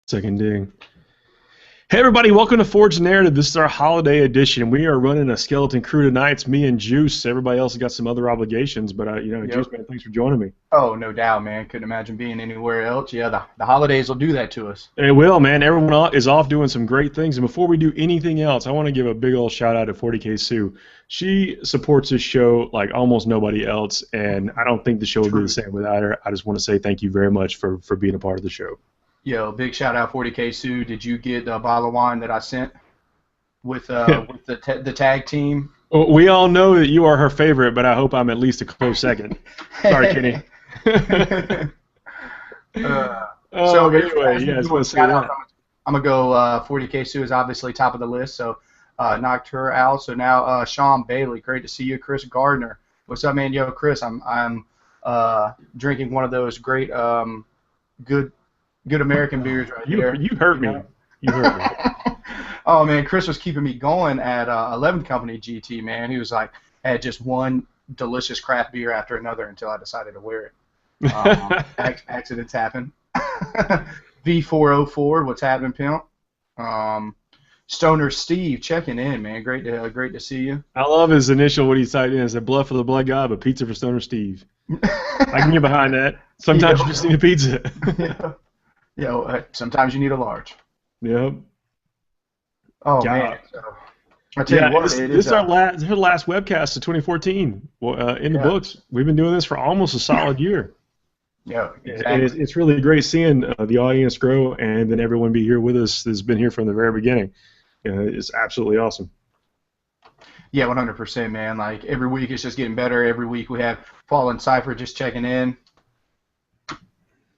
Second ding. Hey everybody, welcome to Forge Narrative. This is our holiday edition. We are running a skeleton crew tonight. It's me and Juice. Everybody else has got some other obligations, but Yep. Juice, man, thanks for joining me. Oh, no doubt, man. Couldn't imagine being anywhere else. Yeah, the holidays will do that to us. It will, man. Everyone is off doing some great things. And before we do anything else, I want to give a big old shout out to 40K Sue. She supports this show like almost nobody else, and I don't think the show would be the same without her. I just want to say thank you very much for being a part of the show. Yo, big shout out 40K Sue. Did you get the bottle of wine that I sent with the tag team? Well, we all know that you are her favorite, but I hope I'm at least a close second. Sorry, Kenny. So anyway, yeah, I was going to say that. I'm going to go 40K Sue is obviously top of the list, so knocked her out. So now Sean Bailey, great to see you. Chris Gardner, what's up, man? Yo, Chris, I'm drinking one of those great good American beers right here. You hurt me. You hurt me. Oh, man, Chris was keeping me going at 11 Company GT, man. He was like, had just one delicious craft beer after another until I decided to wear it. Accidents happen. V404, what's happening, pimp? Stoner Steve checking in, man. Great to see you. I love his initial, what he typed in. It said, blood for the blood guy, but pizza for Stoner Steve. I can get behind that. Sometimes you just need a pizza. Yeah. Sometimes you need a large. Yep. Oh, man. So, I tell you what, this is our last webcast of 2014 in the books. We've been doing this for almost a solid year. Yeah, exactly. And it's really great seeing the audience grow and then everyone be here with us that's been here from the very beginning. It's absolutely awesome. Yeah, 100%, man. Like, every week it's just getting better. Every week we have Fallen Cypher just checking in.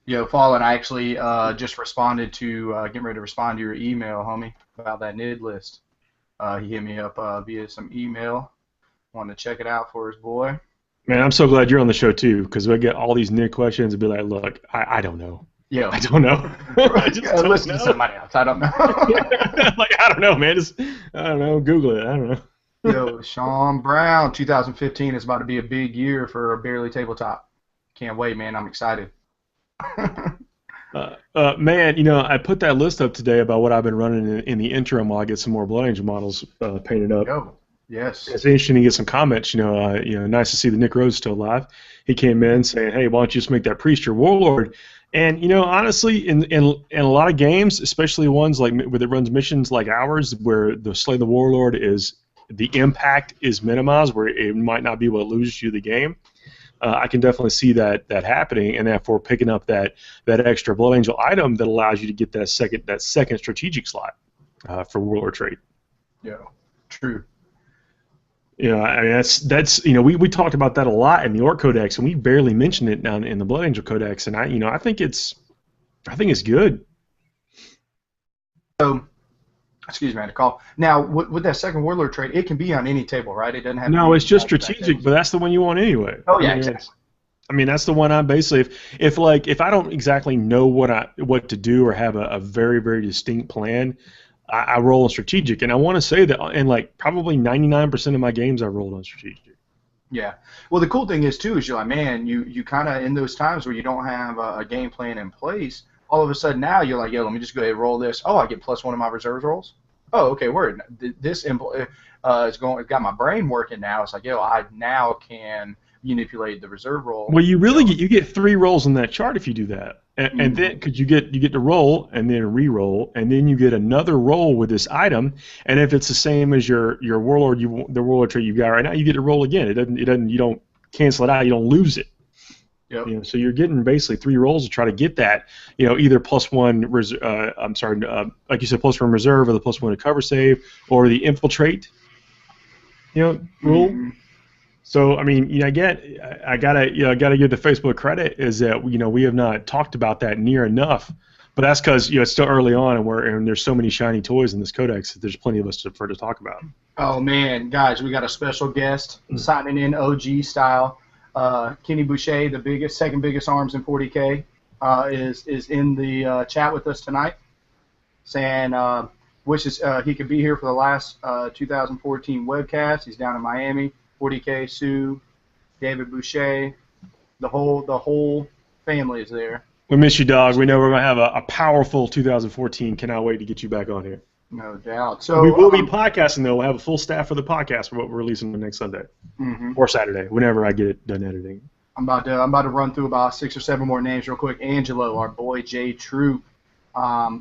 Yo, Fallen, I actually just responded to, getting ready to respond to your email, homie, about that NID list. He hit me up via some email. Wanted to check it out for his boy. Man, I'm so glad you're on the show, too, because we get all these NID questions and be like, look, I don't know. Yeah. I don't know. I just don't listen know. to somebody else. I don't know. Like, I don't know, man. I don't know. Google it. I don't know. Yo, Sean Brown, 2015 is about to be a big year for Barely Tabletop. Can't wait, man. I'm excited. Man, I put that list up today about what I've been running in the interim while I get some more Blood Angel models painted up. Yo, yes. It's interesting to get some comments. Nice to see that Nick Rose is still alive. He came in saying, "Hey, why don't you just make that priest your warlord?" And honestly, in a lot of games, especially ones like where it runs missions like ours, where the Slay the Warlord is the impact is minimized, where it might not be what loses you the game. I can definitely see that happening, and therefore picking up that extra Blood Angel item that allows you to get that second strategic slot for Warlord trait. Yeah, true. I mean that's we talked about that a lot in the Orc Codex, and we barely mentioned it down in the Blood Angel Codex, and I think it's good. So, excuse me, I had to call. Now with that second Warlord trait, it can be on any table, right? It doesn't have. No, it's just strategic, but that's the one you want anyway. Oh yeah, exactly. I mean, that's the one I'm basically if I don't exactly know what to do or have a very, very distinct plan, I roll on strategic, and I want to say that in like probably 99% of my games I rolled on strategic. Yeah. Well, the cool thing is too is you're like, man, you kind of in those times where you don't have a game plan in place, all of a sudden now you're like, yo, let me just go ahead and roll this. Oh, I get +1 of my reserves rolls. Oh, okay, word. This got my brain working now. It's like, yo, I now can manipulate the reserve roll. Well, you get 3 rolls on that chart if you do that, and then because you get to roll and then re-roll, and then you get another roll with this item, and if it's the same as your warlord, the warlord trait you've got right now, you get to roll again. It doesn't you don't cancel it out. You don't lose it. Yep. So you're getting basically 3 rolls to try to get that, either +1 like you said, +1 reserve, or the +1 to cover save, or the infiltrate, rule. Mm-hmm. So I mean, I gotta give the Facebook credit is that we have not talked about that near enough, but that's because it's still early on and there's so many shiny toys in this codex that there's plenty of us to talk about. Oh man, guys, we got a special guest signing in OG style. Kenny Boucher, the second biggest arms in 40K, is in the chat with us tonight, saying wishes he could be here for the last 2014 webcast. He's down in Miami. 40K, Sue, David Boucher, the whole family is there. We miss you, dog. We know we're going to have a powerful 2014. Cannot wait to get you back on here. No doubt. So we will be podcasting, though. We'll have a full staff for the podcast for what we're releasing next Sunday or Saturday, whenever I get it done editing. I'm about to run through about 6 or 7 more names real quick. Angelo, our boy Jay Troop,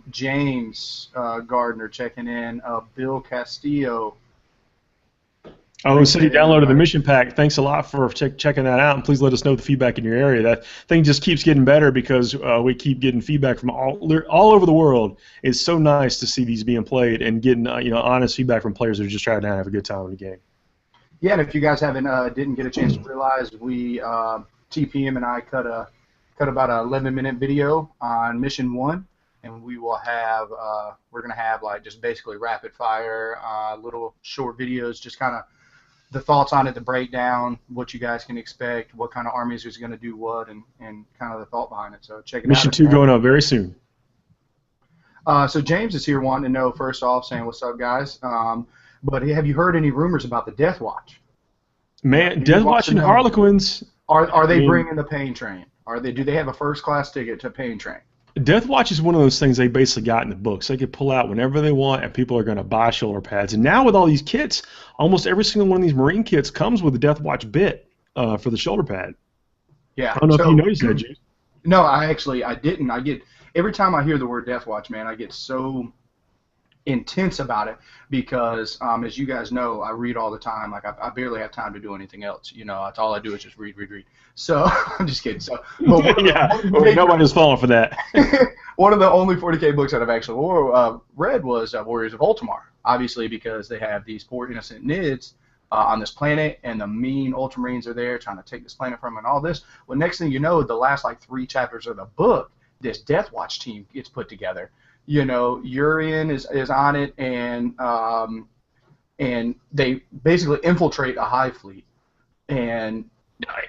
James Gardner checking in, Bill Castillo. Oh, said he downloaded the mission pack. Thanks a lot for checking that out, and please let us know the feedback in your area. That thing just keeps getting better because we keep getting feedback from all over the world. It's so nice to see these being played and getting honest feedback from players who are just trying to have a good time in the game. Yeah, and if you guys didn't get a chance to realize, we TPM and I cut about an 11-minute video on Mission 1, and we will have we're gonna have like just basically rapid fire little short videos, just kind of the thoughts on it, the breakdown, what you guys can expect, what kind of armies is going to do what, and kind of the thought behind it. So check it out. Mission 2 going up very soon. So James is here wanting to know, first off, saying, what's up, guys? But have you heard any rumors about the Death Watch? Man, Death Watch and Harlequins. Are they bringing the pain train? Do they have a first-class ticket to pain train? Death Watch is one of those things they basically got in the books. They could pull out whenever they want, and people are going to buy shoulder pads. And now with all these kits, almost every single one of these Marine kits comes with a Death Watch bit for the shoulder pad. Yeah. I don't know if you noticed that, Juice. No, I didn't. Every time I hear the word Death Watch, man, I get so intense about it because, as you guys know, I read all the time. Like I barely have time to do anything else. That's all I do is just read. So I'm just kidding. So nobody's falling for that. One of the only 40K books that I've actually read was Warriors of Ultramar. Obviously, because they have these poor innocent Nids on this planet, and the mean Ultramarines are there trying to take this planet from them and all this. Well, next thing you know, the last like 3 chapters of the book, this Death Watch team gets put together. Urian is on it, and they basically infiltrate a hive fleet, and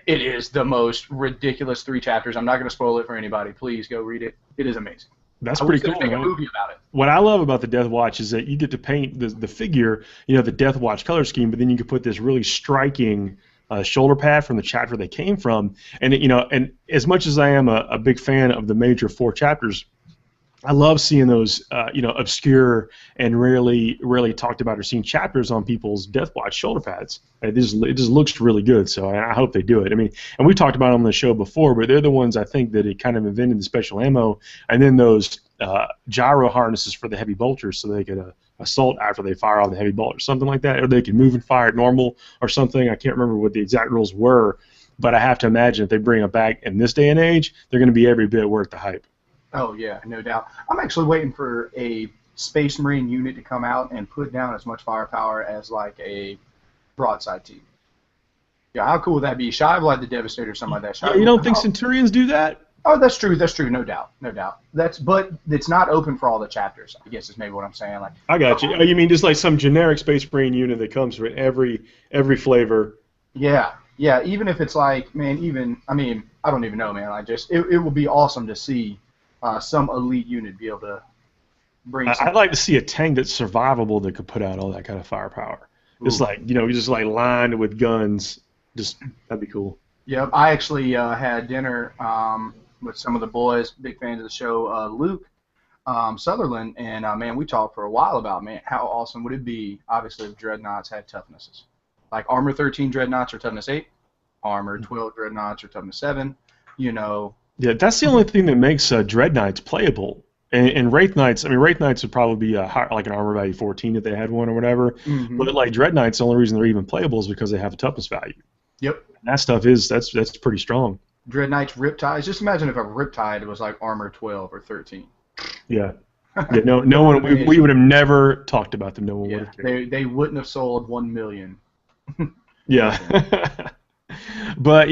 it is the most ridiculous 3 chapters. I'm not going to spoil it for anybody. Please go read it. It is amazing. That's pretty cool. Make a movie about it. What I love about the Death Watch is that you get to paint the figure, the Death Watch color scheme, but then you can put this really striking shoulder pad from the chapter they came from, and and as much as I am a big fan of the major 4 chapters, I love seeing those, obscure and rarely talked about or seen chapters on people's Death Watch shoulder pads. It just looks really good, so I hope they do it. I mean, and we talked about them on the show before, but they're the ones I think that it kind of invented the special ammo, and then those gyro harnesses for the heavy bolters, so they could assault after they fire off the heavy bolt or something like that, or they could move and fire at normal or something. I can't remember what the exact rules were, but I have to imagine if they bring it back in this day and age, they're going to be every bit worth the hype. Oh, yeah, no doubt. I'm actually waiting for a Space Marine unit to come out and put down as much firepower as, like, a broadside team. Yeah, how cool would that be? Shy of, like, the Devastator or something like that. Yeah, you don't think Centurions do that? Oh, that's true, no doubt. But it's not open for all the chapters, I guess is maybe what I'm saying. Like, I got you. Oh, you mean just like some generic Space Marine unit that comes with every flavor? Yeah, even if it's like, man, I don't even know, man. It will be awesome to see some elite unit be able to bring. I'd like to see a tank that's survivable that could put out all that kind of firepower. Just like just like lined with guns. That'd be cool. Yep, I actually had dinner with some of the boys, big fans of the show, Luke Sutherland, and man, we talked for a while about how awesome would it be, obviously, if Dreadnoughts had toughnesses. Like Armor 13 Dreadnoughts are toughness 8, Armor 12 Dreadnoughts are toughness 7. Yeah, that's the only thing that makes Dread Knights playable. And Wraith Knights, Wraith Knights would probably be like an armor value 14 if they had one or whatever. Mm-hmm. But like Dread Knights, the only reason they're even playable is because they have a toughness value. Yep. And that stuff that's pretty strong. Dread Knights Riptides. Just imagine if a Riptide was like armor 12 or 13. Yeah. No one. We would have never talked about them. No one would have cared. They wouldn't have sold 1 million. Yeah. But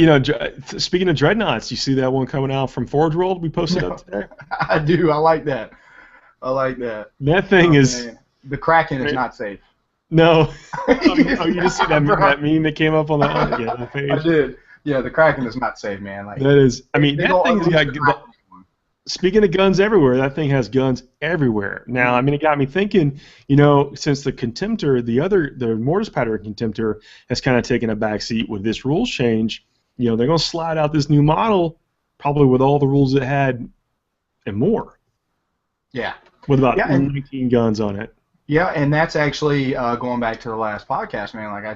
speaking of Dreadnoughts, you see that one coming out from Forge World we posted up today? I do. I like that. That thing is. Man. The Kraken is not safe. No. You just see that meme that came up on the page? I did. Yeah, the Kraken is not safe, man. Like, that is. That thing's got. Speaking of guns everywhere, that thing has guns everywhere. Now, it got me thinking, since the Contemptor, the Mortis Pattern Contemptor has kind of taken a backseat with this rules change, they're going to slide out this new model, probably with all the rules it had and more. Yeah. With about Yeah, 19 guns on it. Yeah, and that's actually going back to the last podcast, man. Like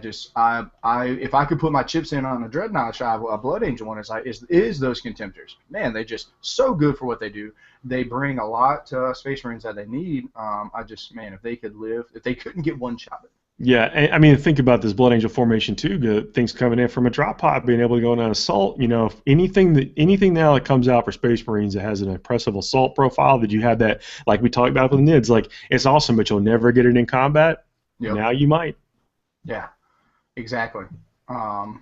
if I could put my chips in on a Dreadnought shop, a Blood Angel one, is those Contemptors. Man, they just so good for what they do. They bring a lot to Space Marines that they need. If they couldn't get one shot. Yeah, I mean, think about this Blood Angel formation too. Good things coming in from a drop pod, being able to go on an assault. You know, if anything now that comes out for Space Marines that has an impressive assault profile, that you have that, like we talked about with the NIDS, like it's awesome, but you'll never get it in combat. Yep. Now you might. Yeah, exactly. And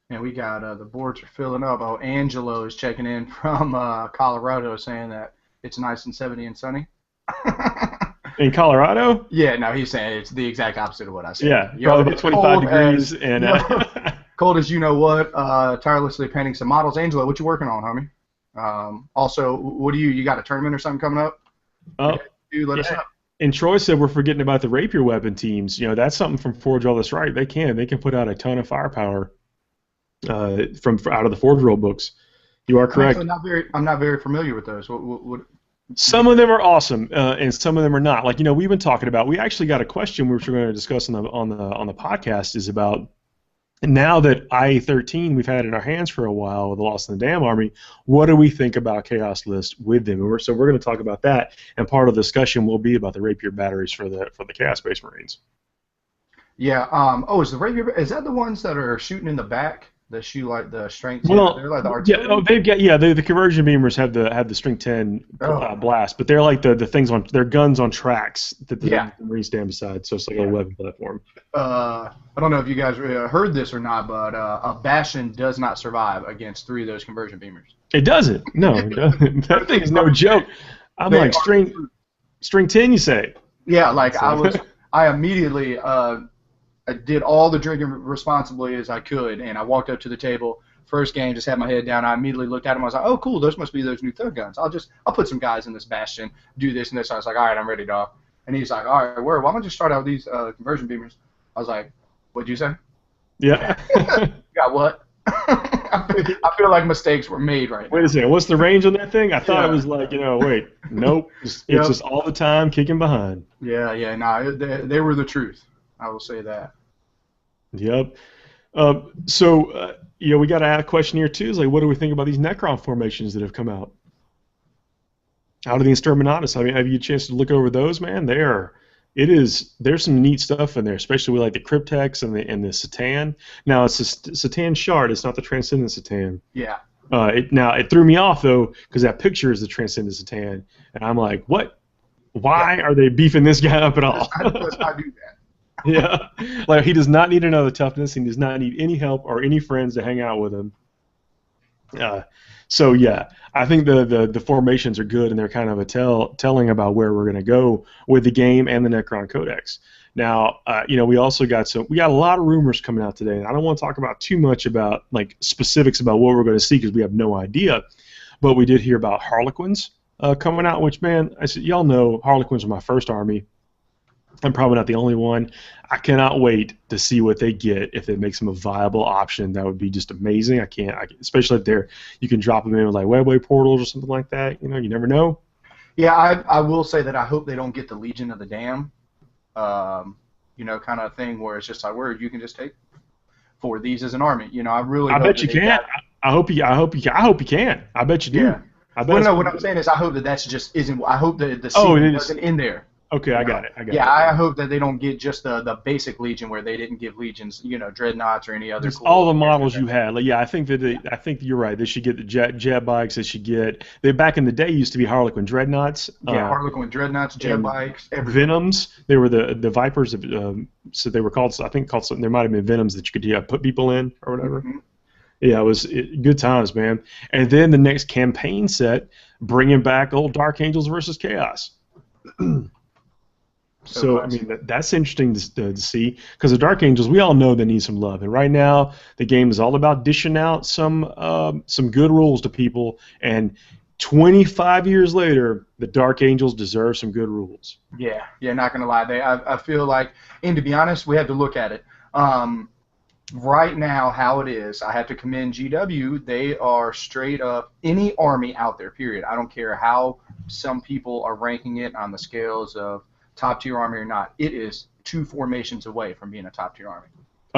we got the boards are filling up. Oh, Angelo is checking in from Colorado, saying that it's nice and 70 and sunny. In Colorado? Yeah, no, he's saying it's the exact opposite of what I said. Yeah, probably 25 degrees and cold as you know what. Tirelessly painting some models. Angelo, what you working on, homie? Also, what do you got a tournament or something coming up? Oh, dude, let us know. And Troy said we're forgetting about the rapier weapon teams. You know, that's something from Forge All This Right. They can put out a ton of firepower from out of the Forge rule books. You are correct. I'm not very familiar with those. What some of them are awesome, and some of them are not. Like, you know, we've been talking about. We actually got a question which we're going to discuss on the podcast is about now that IA-13 we've had in our hands for a while with the Lost in the Dam Army. What do we think about Chaos List with them? And so we're going to talk about that, and part of the discussion will be about the Rapier batteries for the Chaos Space Marines. Yeah. Is the Rapier? Is that the ones that are shooting in the back? That shoot like the strength. Well, they're like the artillery. Yeah, they've got the conversion beamers have the strength 10 blast, but they're like the things on their guns on tracks that the Marines stand beside. So it's like a weapon platform. I don't know if you guys heard this or not, but a Bastion does not survive against 3 of those conversion beamers. It doesn't. No, it doesn't. That thing is no joke. I'm like string 10. You say? Yeah, like I immediately. I did all the drinking responsibly as I could, and I walked up to the table. First game, just had my head down. I immediately looked at him. I was like, "Oh, cool! Those must be those new thug guns. I'll put some guys in this Bastion, do this and this." I was like, "All right, I'm ready, dog." And he's like, "All right, why don't you start out with these conversion beamers?" I was like, "What'd you say?" Yeah. Got what? I feel like mistakes were made right now. Wait a second. What's the range on that thing? I thought it was like, wait, nope. It's just all the time kicking behind. Yeah. No, they were the truth. I will say that. Yep. We got to ask a question here too. Is like, what do we think about these Necron formations that have come out? Out of the Exterminatus. I mean, have you a chance to look over those, man? There's some neat stuff in there, especially with like the Cryptex and the Satan. Now it's the Satan Shard. It's not the Transcendent Satan. Yeah. It threw me off though because that picture is the Transcendent Satan, and I'm like, what? Why are they beefing this guy up at all? Let's not do that. Yeah, like he does not need another toughness. He does not need any help or any friends to hang out with him. So yeah, I think the formations are good, and they're kind of telling about where we're going to go with the game and the Necron Codex. Now, we also got a lot of rumors coming out today, and I don't want to talk about too much about like specifics about what we're going to see because we have no idea. But we did hear about Harlequins coming out, which, man, I said, y'all know Harlequins are my first army. I'm probably not the only one. I cannot wait to see what they get if it makes them a viable option. That would be just amazing. Especially if you can drop them in with like webway portals or something like that. You never know. Yeah, I will say that I hope they don't get the Legion of the Dam, kind of thing where it's just like where you can just take 4 of these as an army. I really. I bet you can. I hope you can. I bet you do. Yeah. What I'm saying is I hope that just isn't. I hope that the sequence wasn't in there. Okay, I got it. I hope that they don't get just the basic Legion where they didn't give Legions, Dreadnoughts or any other. Just all the models you had. Like, yeah, I think you're right. They should get the jet bikes. They should get. They back in the day used to be Harlequin Dreadnoughts. Yeah, Harlequin Dreadnoughts, jet bikes, everything. Venoms. They were the Vipers. So they were called. I think called something. There might have been Venoms that you could put people in or whatever. Mm-hmm. Yeah, it was good times, man. And then the next campaign bringing back old Dark Angels versus Chaos. So I mean that's interesting to see because the Dark Angels, we all know they need some love, and right now the game is all about dishing out some good rules to people. And 25 years later, the Dark Angels deserve some good rules. Yeah, not gonna lie, I feel like, and to be honest, we have to look at it. right now, how it is, I have to commend GW. They are straight up any army out there, period. I don't care how some people are ranking it on the scales of top tier army or not. It is 2 formations away from being a top tier army.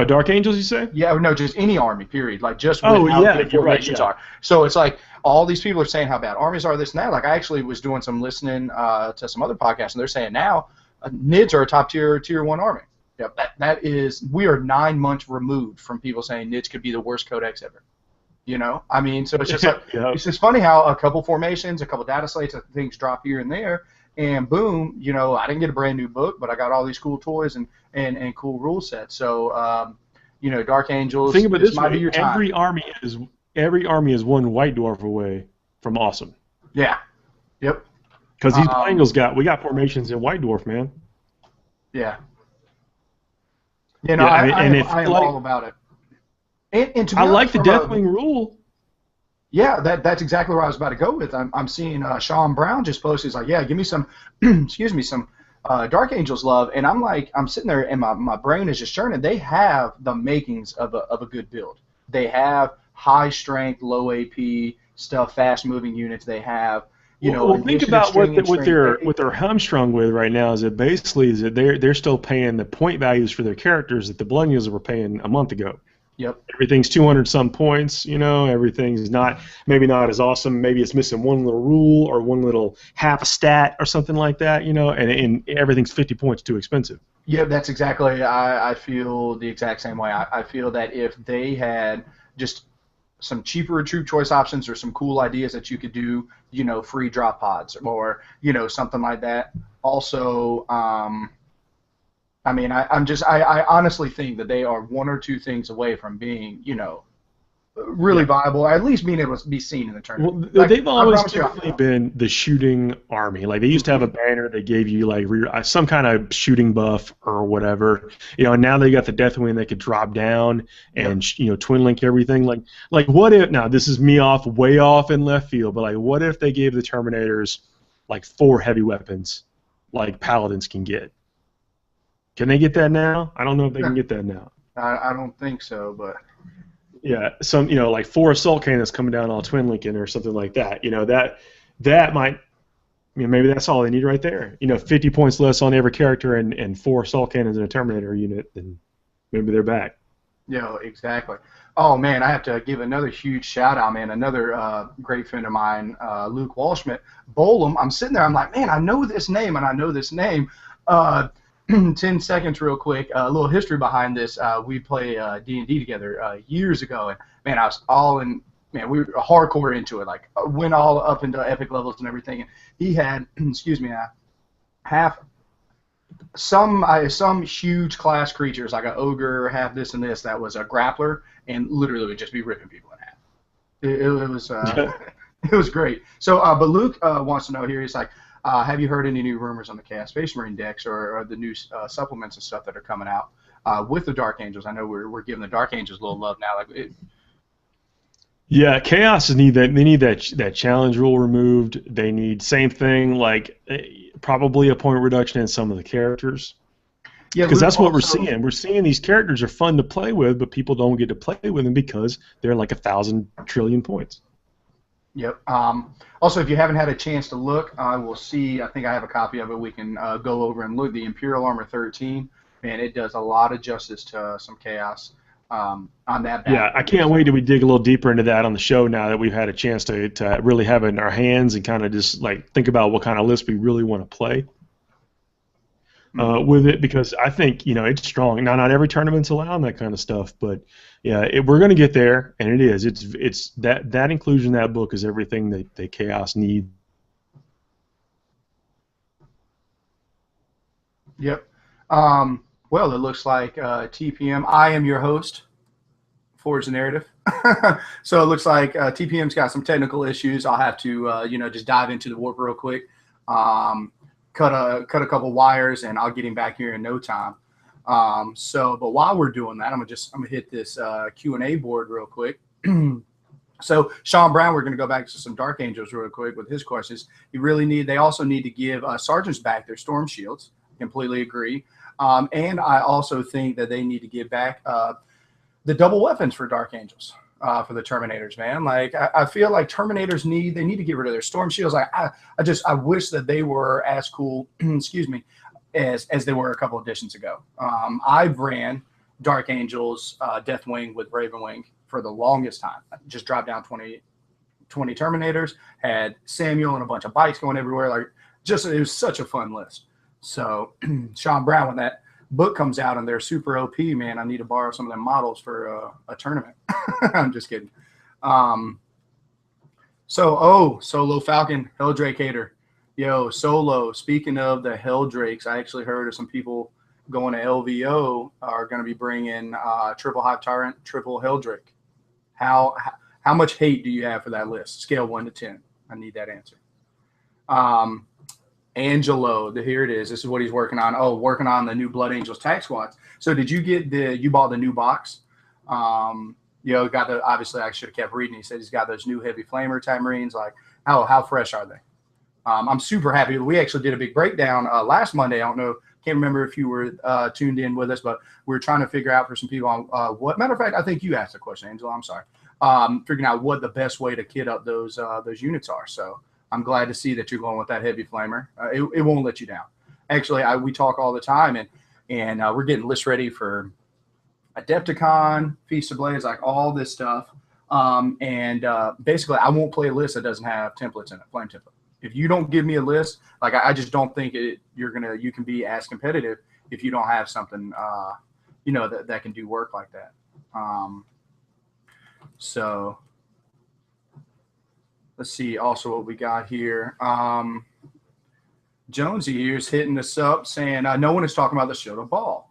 Dark Angels, you say? Yeah, no, just any army, period. Like just with Oh how yeah, good you're right. formations Yeah. are. So it's like all these people are saying how bad armies are, this and that. Like I actually was doing some listening to some other podcasts, and they're saying now NIDS are a top tier 1 army. Yep, that is, we are 9 months removed from people saying NIDS could be the worst codex ever. You know, I mean, so it's just like Yep. it's just funny how a couple formations, a couple data slates, things drop here and there, and boom, you know, I didn't get a brand new book, but I got all these cool toys and cool rule sets. So, you know, Dark Angels, Think about this this might be way: your time. every army is one White Dwarf away from awesome. Yeah. Yep. Because these Angels we got formations in White Dwarf, man. Yeah. You know, Yeah, I and am all about it. And to be I honest, like the Deathwing rule. Yeah, that's exactly where I was about to go with. I'm seeing Sean Brown just posted. He's like, yeah, give me some, excuse me, some Dark Angels love. And I'm like, I'm sitting there and my brain is just churning. They have the makings of a good build. They have high strength, low AP stuff, fast moving units. They have, you know, Well, think about what they're hamstrung with right now is that basically is that they're still paying the point values for their characters that the Millennials were paying a month ago. Yep. Everything's 200 some points, you know. Everything's maybe not as awesome. Maybe it's missing one little rule or one little half a stat or something like that, you know. And everything's 50 points too expensive. Yeah, that's exactly. I feel the exact same way. I feel that if they had just some cheaper troop choice options or some cool ideas that you could do, you know, free drop pods or, you know, something like that. Also, I mean, I honestly think that they are 1 or 2 things away from being, you know, really viable, at least being able to be seen in the tournament. Well, they've always typically been the shooting army. Like they used to have a banner that gave you like some kind of shooting buff or whatever. You know, and now they got the Deathwing they could drop down and you know twin link everything. Like what if now this is me way off in left field, but like what if they gave the Terminators like 4 heavy weapons, like Paladins can get? Can they get that now? I don't know if they can get that now. I don't think so, but. Yeah, some like 4 assault cannons coming down all twin linking or something like that. You know that might, maybe that's all they need right there. 50 points less on every character and 4 assault cannons in a Terminator unit, then maybe they're back. Yeah, exactly. Oh man, I have to give another huge shout out, man. Another great friend of mine, Luke Walshmit, Bolum. I'm sitting there, I'm like, man, I know this name and I know this name. 10 seconds real quick, a little history behind this. We play D&D together years ago, and man, I was all in, man, we were hardcore into it, like went all up into epic levels and everything. And he had, excuse me, some huge class creatures, like an ogre, half this and this, that was a grappler, and literally would just be ripping people in half. It was it was great. So, but Luke wants to know here, he's like, have you heard any new rumors on the Chaos Space Marine decks or the new supplements and stuff that are coming out with the Dark Angels? I know we're giving the Dark Angels a little love now. Yeah, Chaos need that. They need that challenge rule removed. They need same thing, like probably a point reduction in some of the characters. Yeah, because that's what we're seeing. We're seeing these characters are fun to play with, but people don't get to play with them because they're like 1,000 trillion points. Yep. Also, if you haven't had a chance to look, we'll see. I think I have a copy of it. We can go over and look. The Imperial Armor 13, man, it does a lot of justice to some Chaos on that. Yeah, I can't wait till we dig a little deeper into that on the show now that we've had a chance to really have it in our hands and kind of just like think about what kind of list we really want to play with it, because I think it's strong. Now, not every tournament's allowing that kind of stuff, but yeah, we're going to get there, and it is. It's that inclusion in that book is everything that Chaos need. Yep. Well, it looks like TPM. I am your host. Forge the narrative. So it looks like TPM's got some technical issues. I'll have to just dive into the warp real quick. Cut a couple wires, and I'll get him back here in no time. But while we're doing that, I'm gonna hit this Q&A board real quick. So Sean Brown, we're gonna go back to some Dark Angels real quick with his questions. They also need to give sergeants back their storm shields. Completely agree. And I also think that they need to give back the double weapons for Dark Angels. For the Terminators, man. Like I feel like Terminators need to get rid of their storm shields. Like I wish that they were as cool, excuse me, as they were a couple editions ago. I've ran Dark Angels Deathwing with Ravenwing for the longest time. I just dropped down 20 Terminators, had Samuel and a bunch of bikes going everywhere. Like it was such a fun list. So Sean Brown, when that book comes out and they're super OP, man, I need to borrow some of them models for a tournament. I'm just kidding. Solo Falcon, Helldrake hater. Yo, Solo, speaking of the Helldrakes, I actually heard of some people going to LVO are going to be bringing triple Hive Tyrant, triple Helldrake. How much hate do you have for that list? Scale 1 to 10. I need that answer. Angelo, here it is. This is what he's working on. Oh, working on the new Blood Angels tag squads. So did you get you bought the new box? Got the, obviously I should have kept reading. He said he's got those new heavy flamer type Marines. Like, how fresh are they? I'm super happy. We actually did a big breakdown last Monday. I don't know, can't remember if you were tuned in with us, but we were trying to figure out for some people on what. Matter of fact, I think you asked the question, Angelo. I'm sorry. Figuring out what the best way to kit up those units are. So I'm glad to see that you're going with that heavy flamer. It won't let you down. Actually, we talk all the time, and we're getting lists ready for Adepticon, Feast of Blades, like all this stuff. Basically, I won't play a list that doesn't have templates in it, flame template. If you don't give me a list, like I just don't think you can be as competitive if you don't have something, that can do work like that. So let's see also what we got here. Jonesy here is hitting us up saying, no one is talking about the Shoto Ball.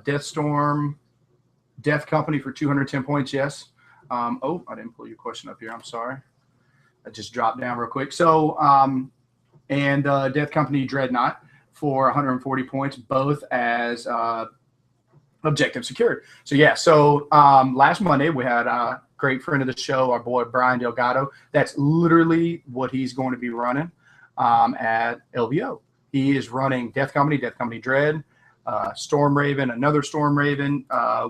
Deathstorm, Death Company for 210 points, yes. I didn't pull your question up here. I'm sorry. I just dropped down real quick. So, Death Company Dreadnought for 140 points, both as objective secured. So, yeah. So, last Monday, we had a great friend of the show, our boy Brian Delgado. That's literally what he's going to be running at LVO. He is running Death Company Dread, Storm Raven, another Storm Raven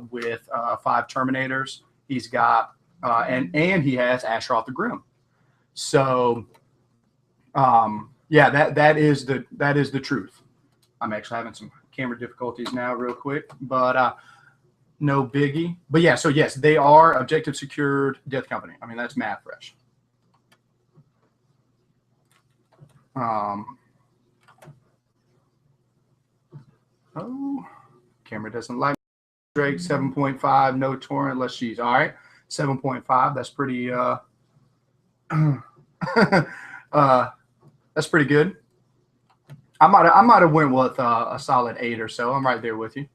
with 5 Terminators. He's got and he has Asheroth the Grim. So, that is the truth. I'm actually having some camera difficulties now, real quick, but no biggie. But yeah, so yes, they are objective secured Death Company. I mean, that's mad fresh. Camera doesn't like Drake 7.5, no torrent unless she's all right. 7.5, that's pretty that's pretty good. I might have went with a solid 8 or so. I'm right there with you.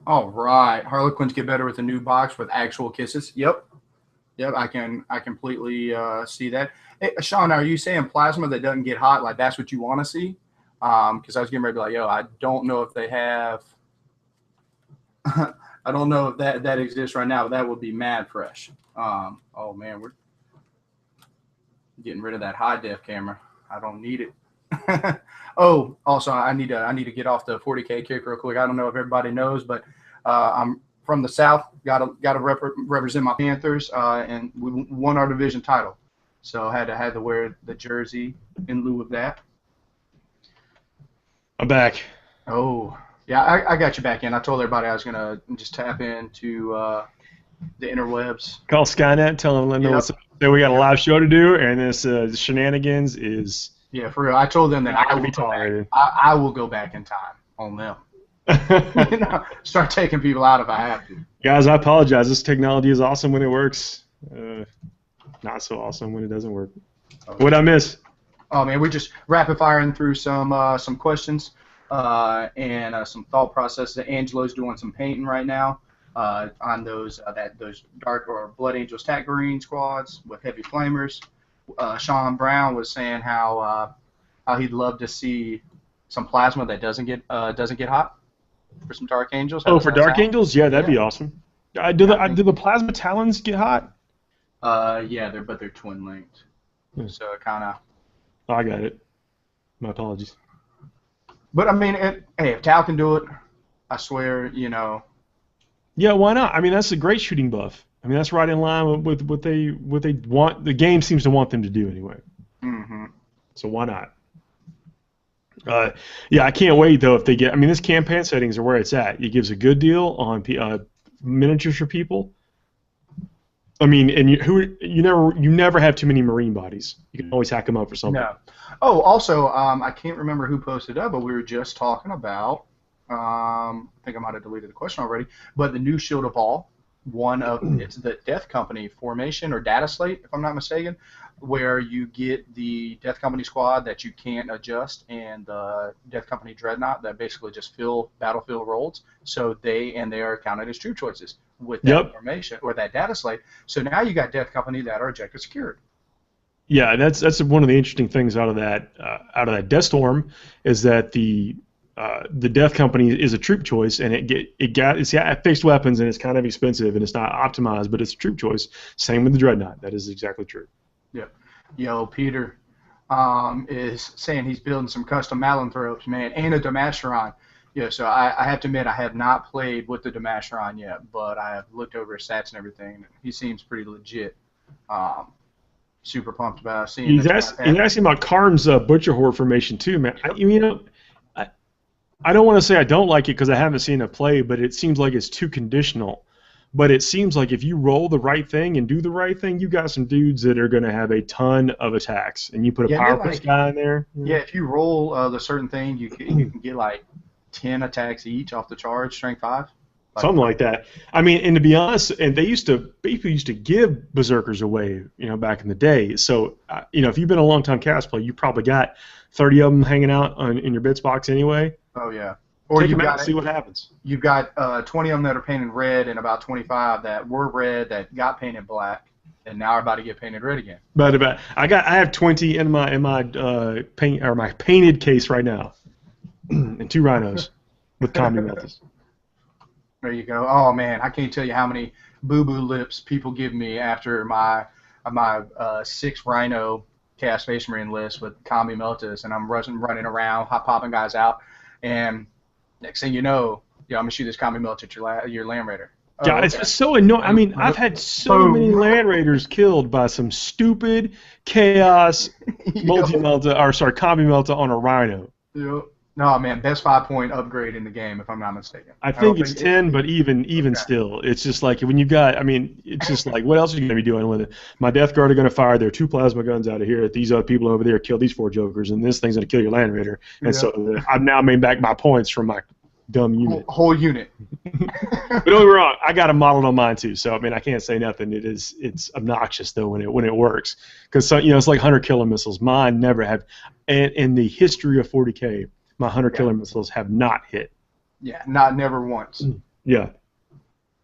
All right, Harlequins get better with a new box with actual kisses. Yep, I completely see that. Hey, Sean, are you saying plasma that doesn't get hot? Like that's what you want to see? Because I was getting ready to be like, yo, I don't know if they have. I don't know if that exists right now, but that would be mad fresh. Oh man, we're getting rid of that high def camera. I don't need it. Oh, also I need to get off the 40K kick real quick. I don't know if everybody knows, but I'm from the South. Got to represent my Panthers, and we won our division title. So had to wear the jersey in lieu of that. I'm back. Oh. Yeah, I got you back in. I told everybody I was going to just tap into the interwebs. Call Skynet, tell them what's up. Then we got a live show to do, and this shenanigans is... Yeah, for real. I told them that I will go back in time on them. Start taking people out if I have to. Guys, I apologize. This technology is awesome when it works. Not so awesome when it doesn't work. Okay. What'd I miss? Oh, man, we're just rapid-firing through some questions. And some thought processes. Angelo's doing some painting right now on those Dark or Blood Angels Tac Marine squads with heavy flamers. Sean Brown was saying how he'd love to see some plasma that doesn't get hot for some Dark Angels. For Dark Angels, yeah, that'd be awesome. Do the plasma talons get hot? Yeah, they're twin linked, so kind of. Oh, I got it. My apologies. But I mean, hey, if Tal can do it, I swear, Yeah, why not? I mean, that's a great shooting buff. I mean, that's right in line with what they want. The game seems to want them to do anyway. hmm So why not? Yeah, I can't wait though if they get. I mean, this campaign settings are where it's at. It gives a good deal on miniatures for people. I mean, and you never have too many marine bodies. You can always hack them up for something. No. Oh, also, I can't remember who posted up, but we were just talking about. I think I might have deleted the question already, but the new Shield of All, it's the Death Company formation or data slate, if I'm not mistaken, where you get the Death Company squad that you can't adjust and the Death Company Dreadnought that basically just fill battlefield roles. So they are counted as troop choices with that formation or that data slate. So now you got Death Company that are objective secured. Yeah, that's one of the interesting things out of that Death Storm is that the Death Company is a troop choice, and it's got fixed weapons, and it's kind of expensive, and it's not optimized, but it's a troop choice. Same with the Dreadnought. That is exactly true. Yep. Yo, Peter is saying he's building some custom Malanthropes, man, and a Damasteron. Yeah, so I have to admit I have not played with the Damasteron yet, but I have looked over his stats and everything. He seems pretty legit. Super pumped about seeing. He's asking about Karn's Butcher Horde formation too, man. I don't want to say I don't like it because I haven't seen it play, but it seems like it's too conditional. But it seems like if you roll the right thing and do the right thing, you got some dudes that are going to have a ton of attacks, and you put a power push guy in there. Yeah, if you roll the certain thing, you can get like 10 attacks each off the charge, strength 5. Something like that. I mean, and to be honest, and people used to give berserkers away, back in the day. So, if you've been a long time cast player, you probably got 30 of them hanging out in your bits box anyway. Oh yeah. Or take them out and see what happens. You've got 20 of them that are painted red, and about 25 that were red that got painted black, and now are about to get painted red again. But I have 20 in my painted case right now, and 2 rhinos with combi meltas. There you go. Oh man, I can't tell you how many boo-boo lips people give me after my 6 rhino cast Space Marine list with combi meltas, and I'm running around, popping guys out, and next thing you know, I'm gonna shoot this combi melta at your Land Raider. Yeah, it's just so annoying. I mean, I've had so many Land Raiders killed by some stupid chaos combi melta on a rhino. Yep. No, man, best 5-point upgrade in the game, if I'm not mistaken. I think it's 10, but even still, it's just like when you've got, it's just like, what else are you going to be doing with it? My Death Guard are going to fire their 2 plasma guns out of here. These other people over there kill these 4 jokers, and this thing's going to kill your Land Raider. And so I've now made back my points from my dumb unit. Whole unit. But don't get me wrong, I got a model on mine too, so I can't say nothing. It's obnoxious though when it works, because it's like hunter killer missiles. Mine never have, and in the history of 40K. My hunter killer missiles have not hit. Yeah, never once. Yeah.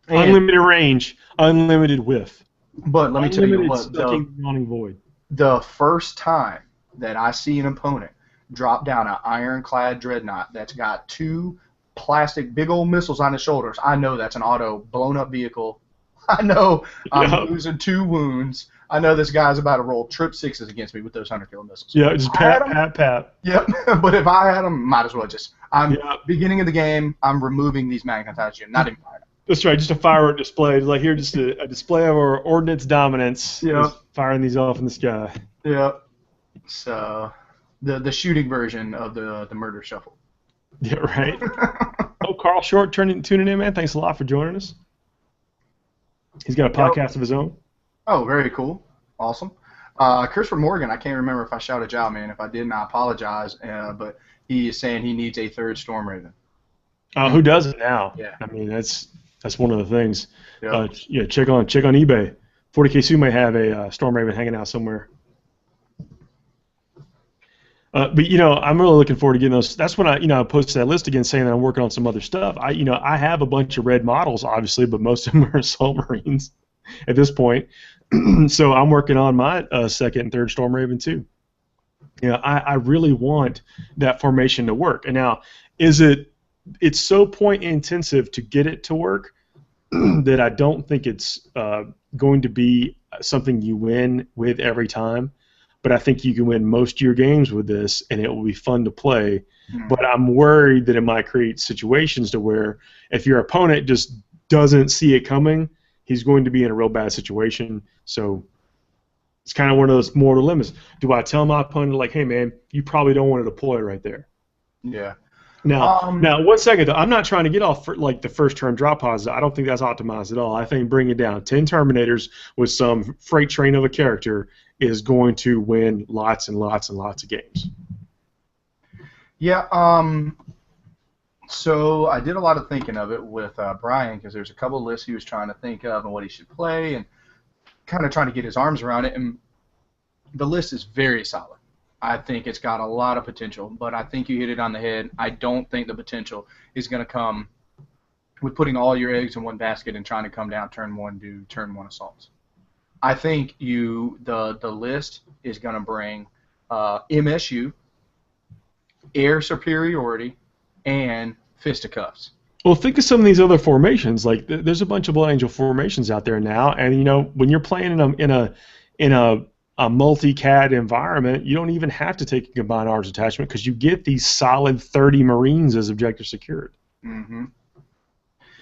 Unlimited range, unlimited whiff. But let me tell you what, void. The first time that I see an opponent drop down an ironclad dreadnought that's got 2 plastic big old missiles on his shoulders, I know that's an auto blown up vehicle. I know I'm losing 2 wounds. I know this guy's about to roll trip 6s against me with those hunter killer missiles. Yeah, just pat. Yep, but if I had them, might as well just. Beginning of the game, I'm removing these magnetized units, not even firing them. That's right, just a firework display. Like here, just a display of our ordnance dominance. Yeah. Firing these off in the sky. Yep. So, the shooting version of the murder shuffle. Yeah, right. Carl Short tuning in, man. Thanks a lot for joining us. He's got a podcast of his own. Oh, very cool. Awesome. Christopher Morgan, I can't remember if I shouted you out, man. If I didn't, I apologize. But he is saying he needs a 3rd Storm Raven. Who doesn't now? Yeah. That's one of the things. Yep. Check on eBay. 40K Sue may have a Storm Raven hanging out somewhere. But I'm really looking forward to getting those. That's when I posted that list again, saying that I'm working on some other stuff. I have a bunch of red models, obviously, but most of them are Assault Marines at this point. So I'm working on my 2nd and 3rd Storm Raven too. I really want that formation to work. And now, it's so point intensive to get it to work that I don't think it's going to be something you win with every time. but I think you can win most of your games with this, and it will be fun to play. Hmm. But I'm worried that it might create situations to where if your opponent just doesn't see it coming, he's going to be in a real bad situation. So it's kind of one of those moral dilemmas. Do I tell my opponent, like, hey, man, you probably don't want to deploy right there? Yeah. Now, 1 second, though. I'm not trying to get off like the first turn drop pods. I don't think that's optimized at all. I think bring it down. 10 Terminators with some freight train of a character is going to win lots and lots and lots of games. Yeah. So I did a lot of thinking of it with Brian, because there's a couple of lists he was trying to think of and what he should play, and kind of trying to get his arms around it. And the list is very solid. I think it's got a lot of potential, but I think you hit it on the head. I don't think the potential is going to come with putting all your eggs in one basket and trying to come down turn one, do turn one assaults. I think the list is going to bring MSU, air superiority, and fisticuffs. Well, think of some of these other formations. Like there's a bunch of Blood Angel formations out there now, and when you're playing in a multi-CAD environment, you don't even have to take a combined arms attachment because you get these solid 30 Marines as objective secured. Mm-hmm.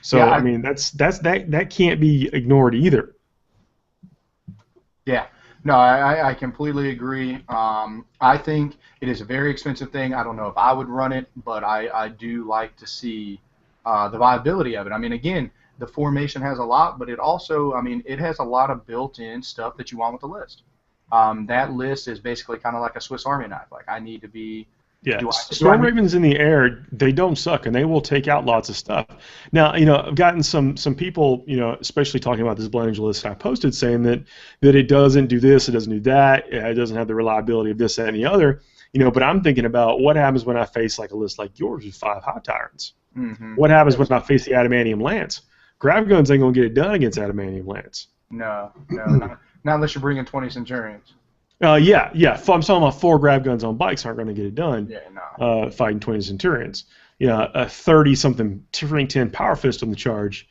So yeah, I mean that can't be ignored either. Yeah, no, I completely agree. I think it is a very expensive thing. I don't know if I would run it, but I do like to see the viability of it. I mean, again, the formation has a lot, but it also, I mean, it has a lot of built-in stuff that you want with the list. That list is basically kind of like a Swiss Army knife. Like, I need to be... Yeah, Storm Ravens in the air, they don't suck, and they will take out lots of stuff. Now, I've gotten some people, especially talking about this Blood Angel list I posted, saying that it doesn't do this, it doesn't do that, it doesn't have the reliability of this, that, and the other. But I'm thinking about what happens when I face like a list like yours with 5 Hot Tyrants. Mm-hmm. What happens when I face the Adamantium Lance? Grav guns ain't gonna get it done against Adamantium Lance. No, not unless you're bringing 20 Centurions. Yeah. I'm talking about 4 Grav guns on bikes aren't going to get it done. Yeah, no. Fighting 20 Centurions. A 30-something rank 10 Power Fist on the charge,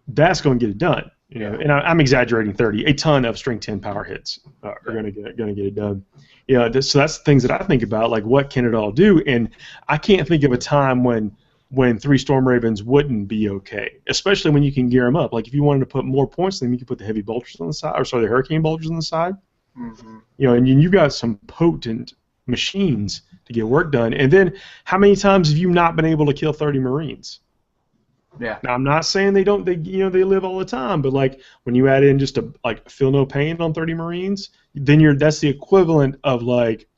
that's going to get it done. And I'm exaggerating 30. A ton of strength 10 power hits are going to get it done. So that's the things that I think about, like what can it all do? And I can't think of a time when 3 Storm Ravens wouldn't be okay, especially when you can gear them up. Like if you wanted to put more points, then you could put the heavy bolters on the side, the Hurricane bolters on the side. Mm-hmm. And you've got some potent machines to get work done. And then how many times have you not been able to kill 30 Marines? Yeah. Now I'm not saying they don't. They live all the time, but like when you add in just feel no pain on 30 Marines, then that's the equivalent of like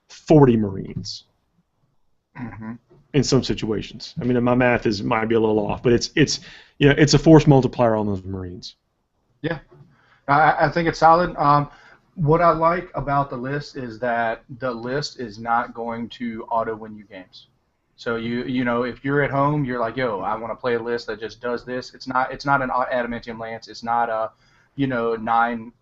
40 Marines. Mm-hmm. In some situations. I mean, my math might be a little off, but it's a force multiplier on those Marines. Yeah, I think it's solid. What I like about the list is that the list is not going to auto win you games. So if you're at home, you're like, yo, I want to play a list that just does this. It's not an Adamantium Lance. It's not a 9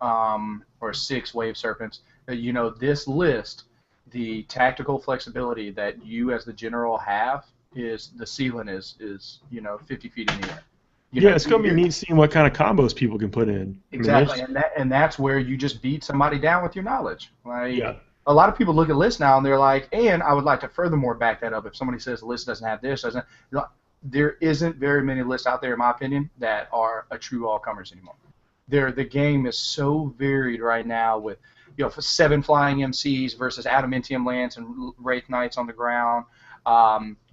or 6 Wave Serpents. This list, the tactical flexibility that you as the general have is the ceiling is 50 feet in the air. It's going to be neat seeing what kind of combos people can put in. Exactly, and that's where you just beat somebody down with your knowledge. A lot of people look at lists now and they're like, and I would like to furthermore back that up. If somebody says the list doesn't have this, there isn't very many lists out there, in my opinion, that are a true all-comers anymore. The game is so varied right now with 7 flying MCs versus Adamantium Lance and Wraith Knights on the ground.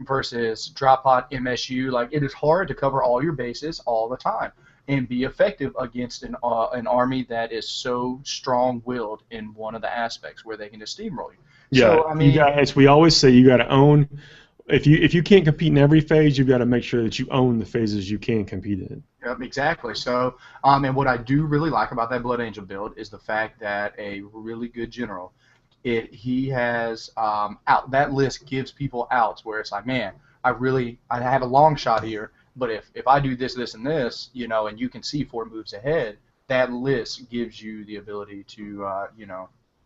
Versus drop pod MSU, like it is hard to cover all your bases all the time and be effective against an army that is so strong-willed in one of the aspects where they can just steamroll you. Yeah, so, I mean, we always say you got to own. If you can't compete in every phase, you've got to make sure that you own the phases you can compete in. Yep, exactly. So, and what I do really like about that Blood Angel build is the fact that a really good general. He has out. That list gives people outs where it's like, man, I have a long shot here, but if I do this, this, and this, and you can see 4 moves ahead, that list gives you the ability to,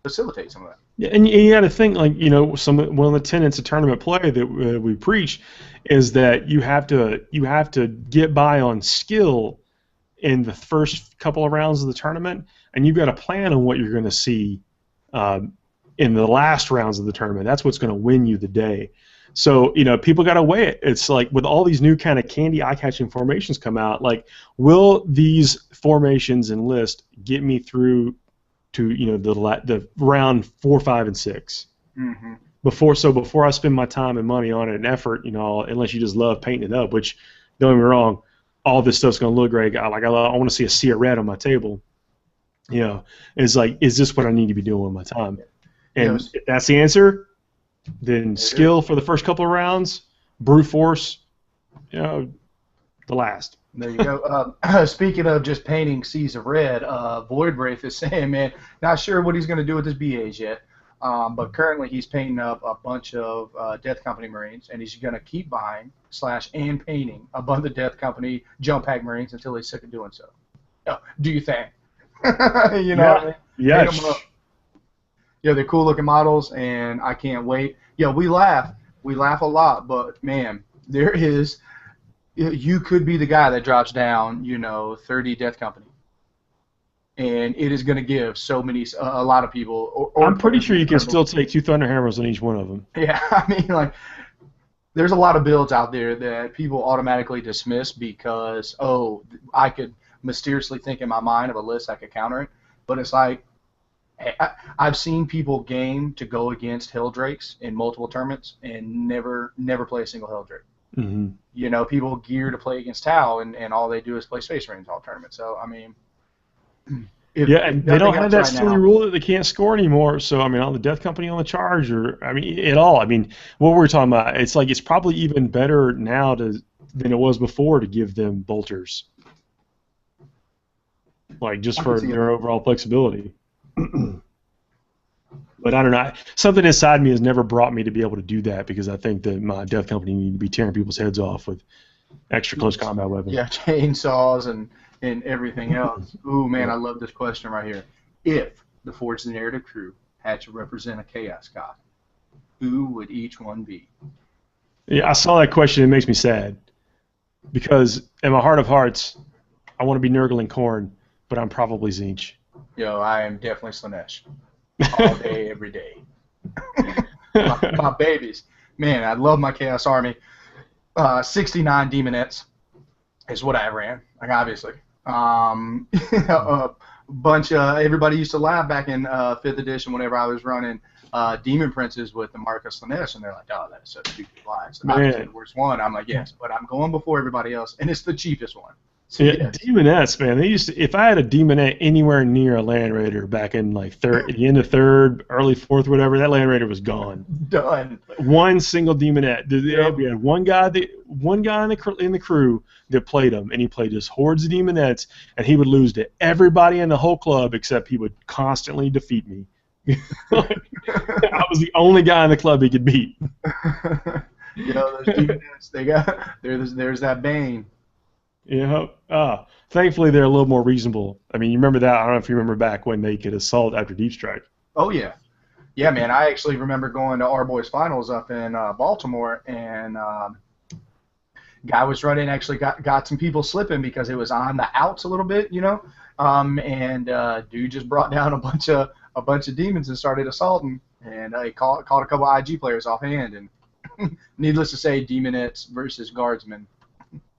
facilitate some of that. Yeah, and you got to think like, one of the tenets of tournament play that we preach is that you have to get by on skill in the first couple of rounds of the tournament, and you've got to plan on what you're going to see in the last rounds of the tournament. That's what's going to win you the day. So, people got to weigh it. It's like with all these new kind of candy eye-catching formations come out, like, will these formations and lists get me through to, the round 4, 5, and 6? Mm-hmm. Before I spend my time and money on it and effort, unless you just love painting it up, which, don't get me wrong, all this stuff's going to look great. I want to see a sea of red on my table. It's like, is this what I need to be doing with my time? And if that's the answer, then skill for the first couple of rounds, brute force, the last. There you go. Speaking of just painting seas of red, Void Wraith is saying, man, not sure what he's going to do with his BAs yet, but currently he's painting up a bunch of Death Company Marines, and he's going to keep buying / and painting a bunch of Death Company Jump Pack Marines until he's sick of doing so. Do you think? What I mean? Yeah. Paint 'em up. Yeah, they're cool looking models, and I can't wait. Yeah, we laugh a lot, but man, there is. You could be the guy that drops down, 30 Death Company, and it is going to give a lot of people. I'm pretty sure you can still take 2 Thunderhammers on each one of them. Yeah, I mean, like, there's a lot of builds out there that people automatically dismiss because, I could mysteriously think in my mind of a list I could counter it, but it's like. I've seen people game to go against Helldrakes in multiple tournaments and never play a single Helldrake. Mm-hmm. People gear to play against Tau, and all they do is play Space Marines all tournament. So, I mean... and they don't have that silly rule that they can't score anymore. So, I mean, on the Death Company on the charge, or, I mean, at all. I mean, what we're talking about, it's like it's probably even better now than it was before to give them bolters. Like, just for their overall flexibility. But I don't know. Something inside me has never brought me to be able to do that because I think that my Death Company need to be tearing people's heads off with extra close combat weapons. Yeah, chainsaws and everything else. Ooh, man, I love this question right here. If the Forge the Narrative crew had to represent a Chaos God, who would each one be? Yeah, I saw that question. It makes me sad because in my heart of hearts, I want to be Nurgle and Khorne, but I'm probably Tzeentch. I am definitely Slaanesh. All day, every day. my babies. Man, I love my Chaos Army. 69 Demonettes is what I ran, like, obviously. A bunch of, everybody used to laugh back in 5th edition whenever I was running Demon Princes with the Marcus Slaanesh, and they're like, oh, that's such a stupid lie. It's obviously the worst one. I'm like, yes, but I'm going before everybody else, and it's the cheapest one. So, yeah, yes. Demonettes, man. They used to, if I had a Demonette anywhere near a Land Raider back in like at the end of 3rd, early 4th, whatever, that Land Raider was gone. Done. One single Demonette. We had one guy in the crew that played them, and he played just hordes of Demonettes, and he would lose to everybody in the whole club except he would constantly defeat me. I was the only guy in the club he could beat. Those Demonettes, there's that Bane. Yeah. Thankfully, they're a little more reasonable. I mean, you remember that? I don't know if you remember back when they could assault after Deep Strike. Oh, yeah. Yeah, man. I actually remember going to our boys' finals up in Baltimore, and guy was running, actually got some people slipping because it was on the outs a little bit, and dude just brought down a bunch of demons and started assaulting, and he caught a couple of IG players offhand, and needless to say, Demonettes versus Guardsmen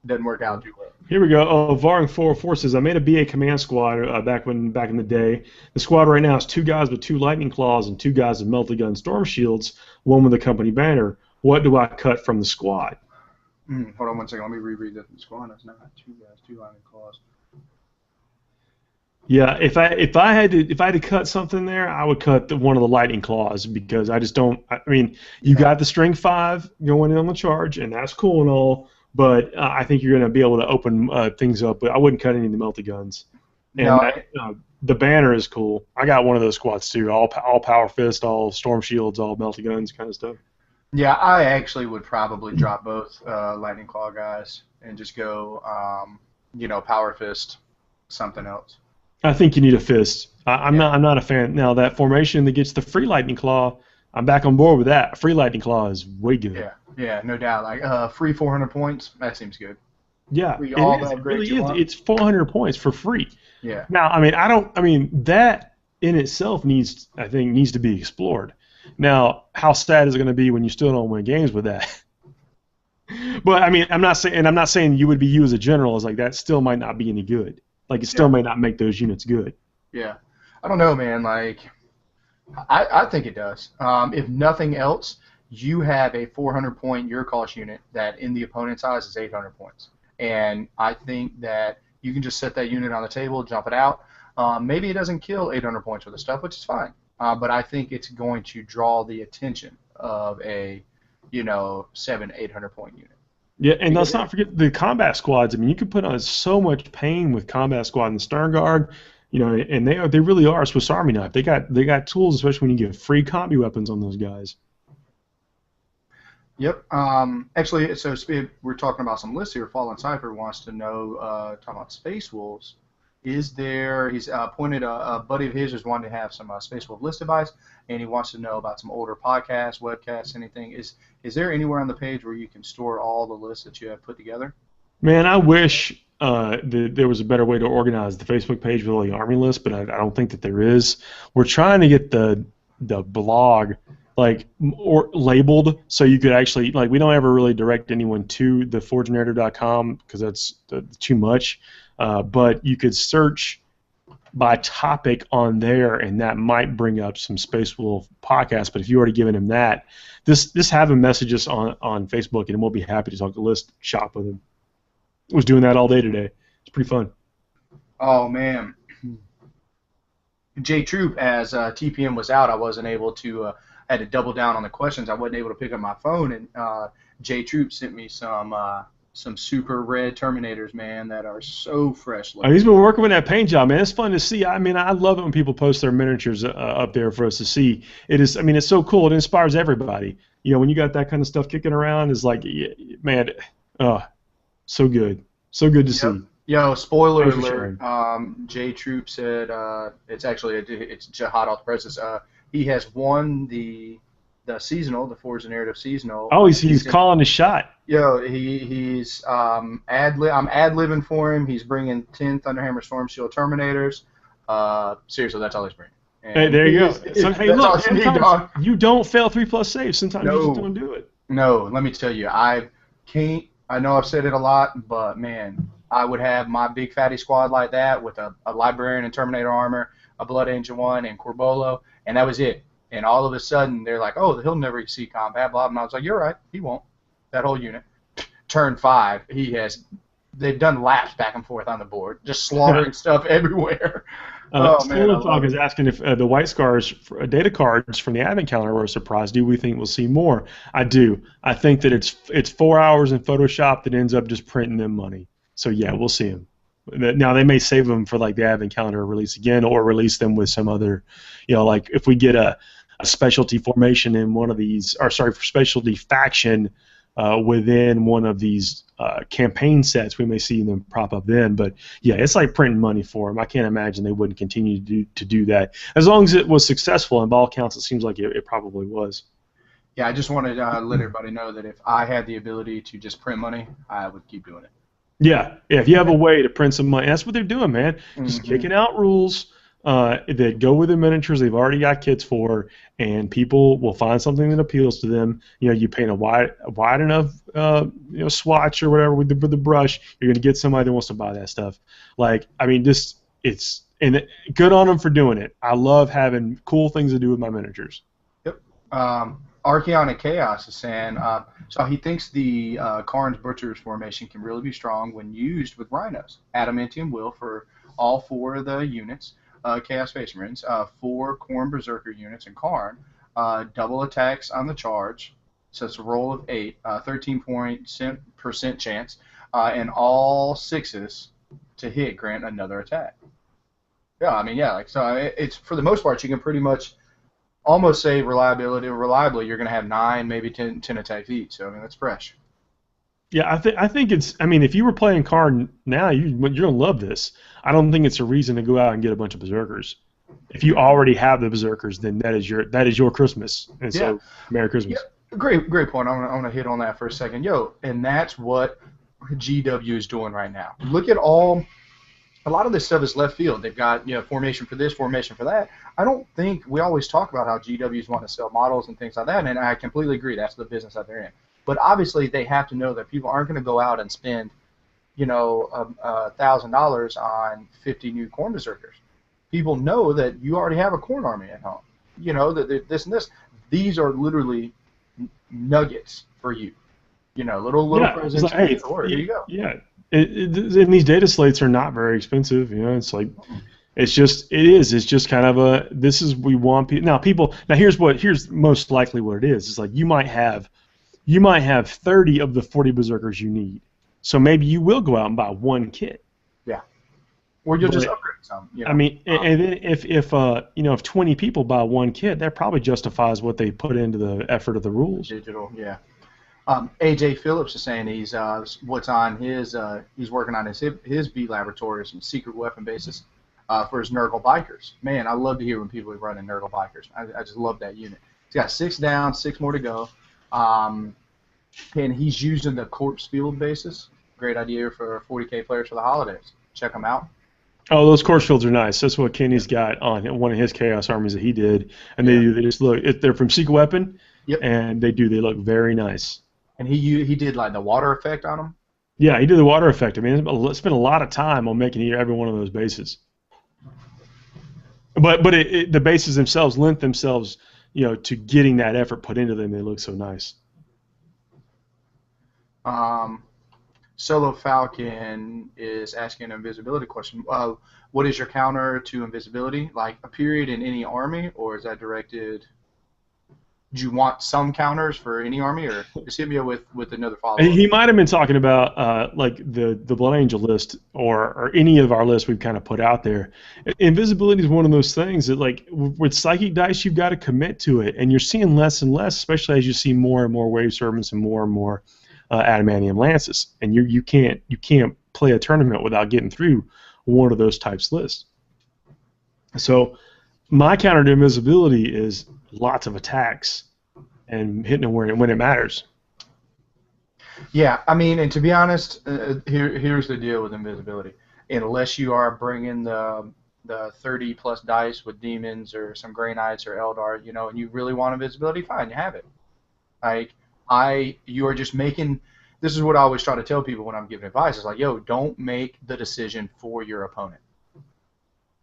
doesn't work out too well. Here we go. Oh, Varing 404 says, I made a BA command squad back in the day. The squad right now is 2 guys with 2 lightning claws and 2 guys with melted gun storm shields, 1 with a company banner. What do I cut from the squad? Hold on one second. Let me reread that. The squad is not 2 guys, 2 lightning claws. Yeah, if I had to cut something there, I would cut one of the lightning claws because I just don't. I mean, you got the strength 5 going in on the charge, and that's cool and all. But I think you're going to be able to open things up. But I wouldn't cut any of the melty guns. And the banner is cool. I got one of those squads too. All power fist, all storm shields, all melty guns, kind of stuff. Yeah, I actually would probably drop both lightning claw guys and just go, power fist, something else. I think you need a fist. I'm not a fan. Now that formation that gets the free lightning claw, I'm back on board with that. Free lightning claw is way good. Yeah, no doubt. Like free 400 points, that seems good. Yeah, it really is. It's 400 points for free. Yeah. Now, I mean, that in itself needs to be explored. Now, how sad is it going to be when you still don't win games with that? But I mean, I'm not saying you would be you as a general is like that. Still might not be any good. Like it still may not make those units good. Yeah, I don't know, man. Like, I think it does. If nothing else, you have a 400-point your cost unit that in the opponent's eyes is 800 points, and I think that you can just set that unit on the table, jump it out. Maybe it doesn't kill 800 points worth of stuff, which is fine. But I think it's going to draw the attention of a 700-800 point unit. Yeah, and let's not forget the combat squads. I mean, you can put on so much pain with combat squad and Stern Guard, and they really are a Swiss Army knife. They got tools, especially when you get free combi weapons on those guys. Yep. Actually, so we're talking about some lists here. Fallen Cypher wants to know, talking about Space Wolves. He's pointed a buddy of his is wanting to have some Space Wolf list advice, and he wants to know about some older podcasts, webcasts, anything. Is there anywhere on the page where you can store all the lists that you have put together? Man, I wish there was a better way to organize the Facebook page with all the Army lists, but I don't think that there is. We're trying to get the blog or labeled so you could actually we don't ever really direct anyone to the forgenarrative.com because that's too much. But you could search by topic on there, and that might bring up some Space Wolf podcasts. But if you already given him that, just have him message us on Facebook, and we'll be happy to talk to list shop with him. I was doing that all day today. It's pretty fun. Oh man, J Troop, as TPM was out, I wasn't able to. Had to double down on the questions. I wasn't able to pick up my phone, and J Troop sent me some super red Terminators, man, that are so fresh looking. He's been working with that paint job, man. It's fun to see. I mean, I love it when people post their miniatures up there for us to see. It's so cool. It inspires everybody. When you got that kind of stuff kicking around, it's like, man, so good. So good to see. Yo, spoiler alert. J Troop said it's hot off the presses. He has won the seasonal, the Forza Narrative seasonal. Oh, he's calling the shot. Yo, he's I'm ad-libbing for him. He's bringing 10 Thunderhammer Storm Shield Terminators. Seriously, that's all he's bringing. And hey, there you go. So, hey, look, sometimes you don't fail 3+ saves. Sometimes you just don't do it. No, let me tell you, I know I've said it a lot, but man, I would have my big fatty squad like that with a Librarian and Terminator armor, a Blood Angel 1, and Corbolo, and that was it. And all of a sudden, they're like, oh, he'll never see combat, blah, and I was like, you're right, he won't. That whole unit. Turn 5, they've done laps back and forth on the board, just slaughtering stuff everywhere. Stolen Talk is asking if the White Scars data cards from the Advent calendar were a surprise. Do we think we'll see more? I do. I think that it's 4 hours in Photoshop that ends up just printing them money. So, yeah, we'll see them. Now, they may save them for, the Advent calendar release again or release them with some other, if we get a specialty formation in one of these, specialty faction within one of these campaign sets, we may see them prop up then. But, yeah, it's like printing money for them. I can't imagine they wouldn't continue to do that. As long as it was successful, and by all accounts, it seems like it probably was. Yeah, I just wanted to let everybody know that if I had the ability to just print money, I would keep doing it. Yeah, if you have a way to print some money, that's what they're doing, man. Just kicking out rules that go with the miniatures they've already got kits for, and people will find something that appeals to them. You paint a wide enough swatch or whatever with the brush, you're going to get somebody that wants to buy that stuff. And good on them for doing it. I love having cool things to do with my miniatures. Yep. Archeonic Chaos is saying, so he thinks the Karn's Butchers formation can really be strong when used with Rhinos. Adamantium will for all 4 of the units, Chaos Space Marines, 4 Khorne Berserker units in Karn, double attacks on the charge, so it's a roll of 8, 13% chance, and all 6s to hit grant another attack. Yeah, it's for the most part you can pretty much almost say reliably, you're going to have 9, maybe 10 attacks each. So, that's fresh. Yeah, I think it's. If you were playing Karn now, you're going to love this. I don't think it's a reason to go out and get a bunch of Berserkers. If you already have the Berserkers, then that is your Christmas. And so, Merry Christmas. Yeah, great point. I want to hit on that for a second. And that's what GW is doing right now. Look at all a lot of this stuff is left field. They've got formation for this, formation for that. I don't think we always talk about how GWs want to sell models and things like that, and I completely agree. That's the business that they're in. But obviously, they have to know that people aren't going to go out and spend $1,000 on 50 new corn berserkers. People know that you already have a corn army at home. That this and this. These are literally nuggets for you. Little presents. Like, hey, here you go. Yeah. And these data slates are not very expensive. It's like, it's just kind of we want people. Now here's most likely what it is. It's like you might have 30 of the 40 berserkers you need. So maybe you will go out and buy one kit. Yeah. Or you'll just upgrade some. I mean, and then if 20 people buy one kit, that probably justifies what they put into the effort of the rules. Digital, yeah. AJ Phillips is saying he's what's on his he's working on his B laboratories and secret weapon bases for his Nurgle bikers. Man, I love to hear when people are running Nurgle bikers. I just love that unit. He's got 6 down, 6 more to go. And he's using the corpse field bases. Great idea for 40K players for the holidays. Check them out. Oh, those corpse fields are nice. That's what Kenny's got on one of his Chaos armies that he did. And they just look. They're from secret weapon. Yep. And they look very nice. And he did like the water effect on them. Yeah, he did the water effect. I mean, spent a lot of time on making every one of those bases. But the bases themselves lent themselves, to getting that effort put into them. They look so nice. Solo Falcon is asking an invisibility question. What is your counter to invisibility? Like a period in any army, or is that directed? Do you want some counters for any army, or just hit me up with another follow-up? He might have been talking about like the Blood Angel list or any of our lists we've kind of put out there. Invisibility is one of those things that, like, with Psychic Dice, you've got to commit to it, and you're seeing less and less, especially as you see more and more Wave Servants and more Adamantium Lances, and you can't play a tournament without getting through one of those types lists. So my counter to invisibility is lots of attacks and hitting them when it matters. Yeah, I mean, and to be honest, here's the deal with invisibility. Unless you are bringing the 30+ dice with demons or some Grey Knights or Eldar, and you really want invisibility, fine, you have it. Like, you are just making. This is what I always try to tell people when I'm giving advice. It's like, don't make the decision for your opponent.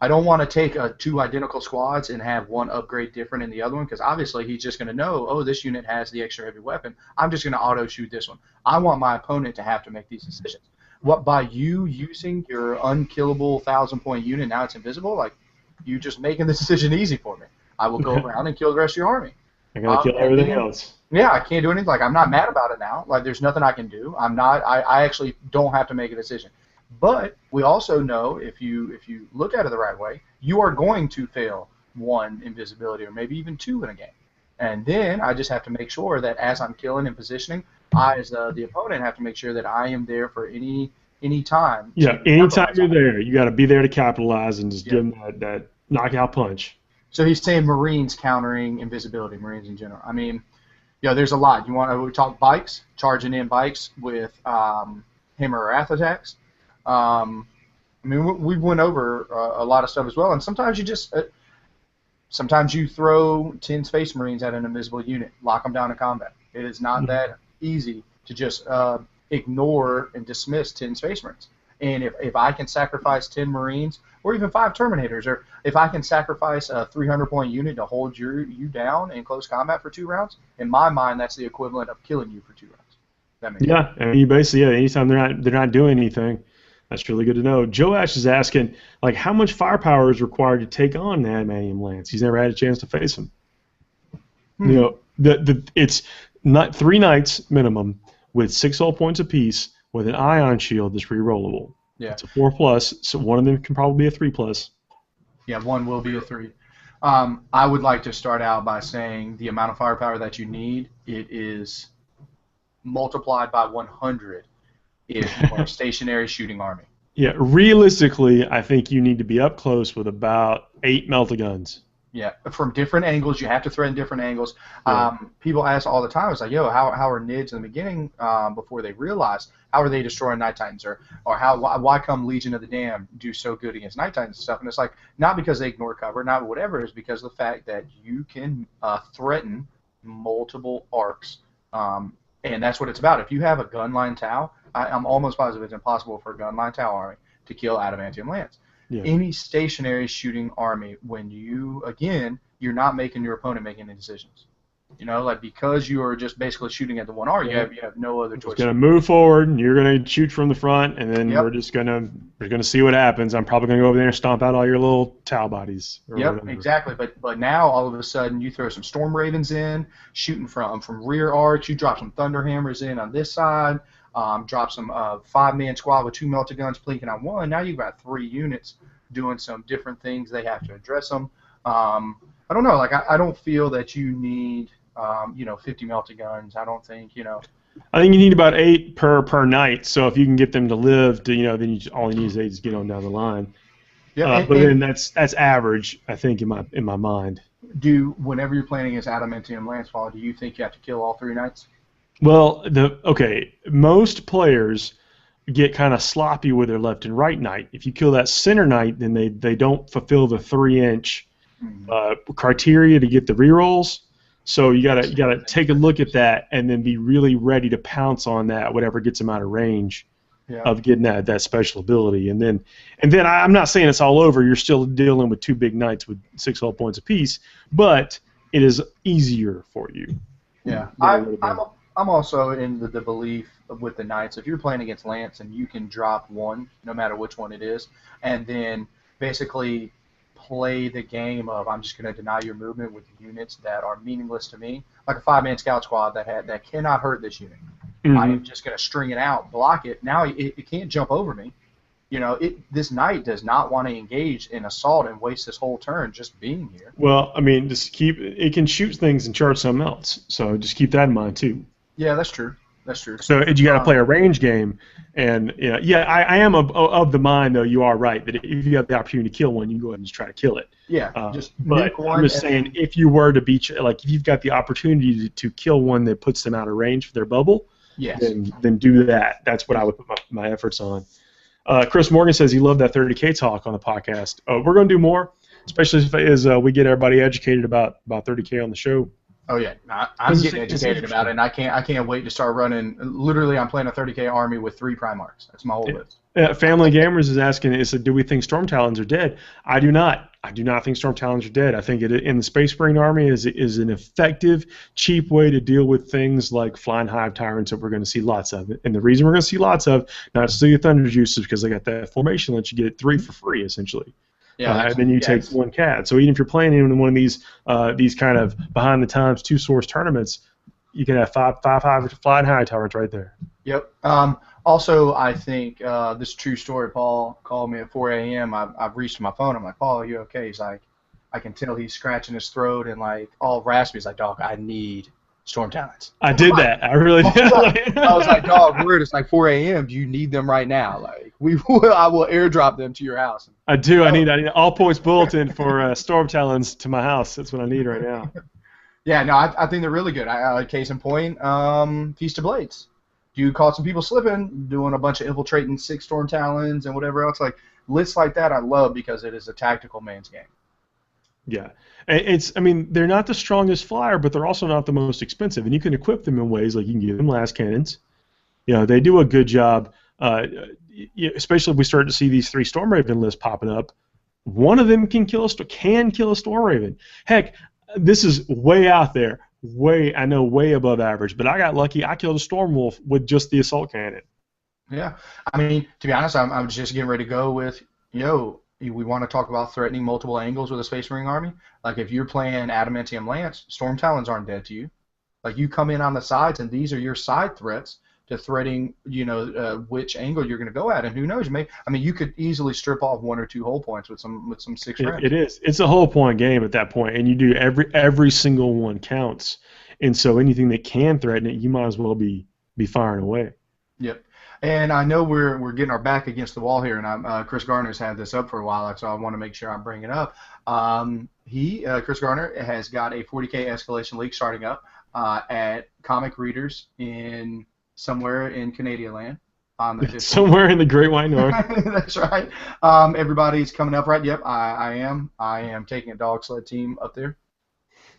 I don't want to take 2 identical squads and have one upgrade different in the other one, because obviously he's just going to know, oh, this unit has the extra heavy weapon. I'm just going to auto shoot this one. I want my opponent to have to make these decisions. By you using your unkillable 1,000-point unit, now it's invisible, like, you just making the decision easy for me. I will go around and kill the rest of your army. I gotta kill everything else. Yeah, I can't do anything. Like, I'm not mad about it now. Like, there's nothing I can do. I actually don't have to make a decision. But we also know, if you look at it the right way, you are going to fail 1 invisibility or maybe even 2 in a game. And then I just have to make sure that as I'm killing and positioning, I, as the opponent, have to make sure that I am there for any time. Yeah, anytime you're there, you got to be there to capitalize and just give them that knockout punch. So he's saying Marines countering invisibility, Marines in general. I mean, there's a lot. We talk bikes, charging in bikes with Hammer or Wrath attacks. I mean, we went over a lot of stuff as well, and sometimes sometimes you throw 10 Space Marines at an invisible unit, lock them down in combat. It is not that easy to just ignore and dismiss 10 Space Marines. And if I can sacrifice 10 Marines, or even 5 Terminators, or if I can sacrifice a 300-point unit to hold you down in close combat for 2 rounds, in my mind, that's the equivalent of killing you for 2 rounds. That makes sense. I mean, basically, anytime they're not doing anything. That's really good to know. Joe Ash is asking, like, how much firepower is required to take on an Adamantium Lance? He's never had a chance to face him. It's not 3 knights minimum with 6 hull points apiece with an ion shield that's rerollable. Yeah. It's a 4+, so one of them can probably be a 3+. Yeah, one will be a 3. I would like to start out by saying the amount of firepower that you need, it is multiplied by 100. If you are a stationary shooting army. Yeah, realistically, I think you need to be up close with about 8 melta guns. Yeah, from different angles. You have to threaten different angles. Yeah. People ask all the time, it's like, yo, how are NIDs in the beginning, before they realize, how are they destroying Night Titans? Or why come Legion of the Damned do so good against Night Titans and stuff? And it's like, not because they ignore cover, not whatever, it's because of the fact that you can threaten multiple arcs. And that's what it's about. If you have a gunline Tau, I'm almost positive it's impossible for a gunline Tau army to kill Adamantium Lance. Yeah. Any stationary shooting army, when you're not making your opponent make any decisions. Like, because you are just basically shooting at the one arc, you have no other choice. It's going to move forward, and you're going to shoot from the front, and then we're going to see what happens. I'm probably going to go over there and stomp out all your little Tau bodies. Yep, exactly. But now all of a sudden you throw some Storm Ravens in, shooting from rear arcs. You drop some Thunder Hammers in on this side. Drop some 5-man squad with 2 melta guns plinking on one. Now you've got 3 units doing some different things. They have to address them. I don't know. Like, I don't feel that you need 50 melta guns. I don't think I think you need about 8 per night. So if you can get them to live, then all you need is 8 to get on down the line. Yeah, but then that's average, I think, in my mind. Whenever you're playing against Adamantium Lancefall, do you think you have to kill all 3 knights? Well, most players get kind of sloppy with their left and right knight. If you kill that center knight, then they don't fulfill the 3-inch criteria to get the rerolls. So you gotta take a look at that and then be really ready to pounce on that, whatever gets them out of range of getting that special ability. And then I'm not saying it's all over. You're still dealing with 2 big knights with 6 hull points apiece, but it is easier for you. Yeah, I'm also in the belief with the Knights, if you're playing against Lance and you can drop 1, no matter which one it is, and then basically play the game of, I'm just going to deny your movement with units that are meaningless to me, like a 5-man scout squad that cannot hurt this unit. I am just going to string it out, block it. Now it can't jump over me. This knight does not want to engage in assault and waste this whole turn just being here. Well, I mean, it can shoot things and charge something else. So just keep that in mind too. Yeah, that's true. That's true. So you got to play a range game, and I am of the mind, though. You are right that if you have the opportunity to kill one, you can go ahead and just try to kill it. Yeah, but I'm just saying, if you were to beat, like if you've got the opportunity to kill one that puts them out of range for their bubble, then do that. That's what I would put my efforts on. Chris Morgan says he loved that 30K talk on the podcast. We're going to do more, especially as we get everybody educated about 30K on the show. Oh yeah, I'm getting educated about it, and I can't wait to start running. Literally, I'm playing a 30K army with 3 Primarchs. That's my whole list. Family Gamers is asking, do we think Storm Talons are dead? I do not. I do not think Storm Talons are dead. I think in the Space Marine Army is an effective, cheap way to deal with things like Flying Hive Tyrants that we're going to see lots of. And the reason we're going to see lots of, not just the Thunder Juice, is because they got that formation that you get 3 for free, essentially. Yeah, and then you take 1 CAD. So even if you're playing in one of these kind of behind the times 2-source tournaments, you can have 5 Flying High Tyrants right there. Yep. Also, I think this true story. Paul called me at 4 a.m. I've reached my phone. I'm like, Paul, are you okay? He's like, I can tell he's scratching his throat and like all raspy. He's like, dog, I need Storm Talons. I did that. I really did. I was like, dog, weird. It's like 4 a.m. Do you need them right now? Like, I will airdrop them to your house. I do. I need all points bulletin for Storm Talons to my house. That's what I need right now. Yeah, no, I think they're really good. Case in point, Feast of Blades. You caught some people slipping, doing a bunch of infiltrating 6 Storm Talons and whatever else. Like lists like that, I love because it is a tactical man's game. Yeah, they're not the strongest flyer, but they're also not the most expensive, and you can equip them in ways like you can give them last cannons. They do a good job. Especially if we start to see these 3 Storm Raven lists popping up, one of them can kill a Storm Raven. Heck, this is way out there, way above average. But I got lucky. I killed a Storm Wolf with just the assault cannon. Yeah, I mean, to be honest, I'm just getting ready to go with we want to talk about threatening multiple angles with a Space Marine army. Like if you're playing Adamantium Lance, Storm Talons aren't dead to you. Like you come in on the sides, and these are your side threats to threading, which angle you're going to go at, and who knows? You could easily strip off 1 or 2 hull points with some 6 rounds. It is. It's a whole point game at that point, and you do every single one counts, and so anything that can threaten it, you might as well be firing away. Yep. And I know we're getting our back against the wall here, and Chris Garner's had this up for a while, so I want to make sure I bring it up. Chris Garner has got a 40K escalation league starting up at Comic Readers in somewhere in Canadian land. On the 15th. Somewhere in the Great White North. That's right. Everybody's coming up, right? Yep, I am. I am taking a dog sled team up there.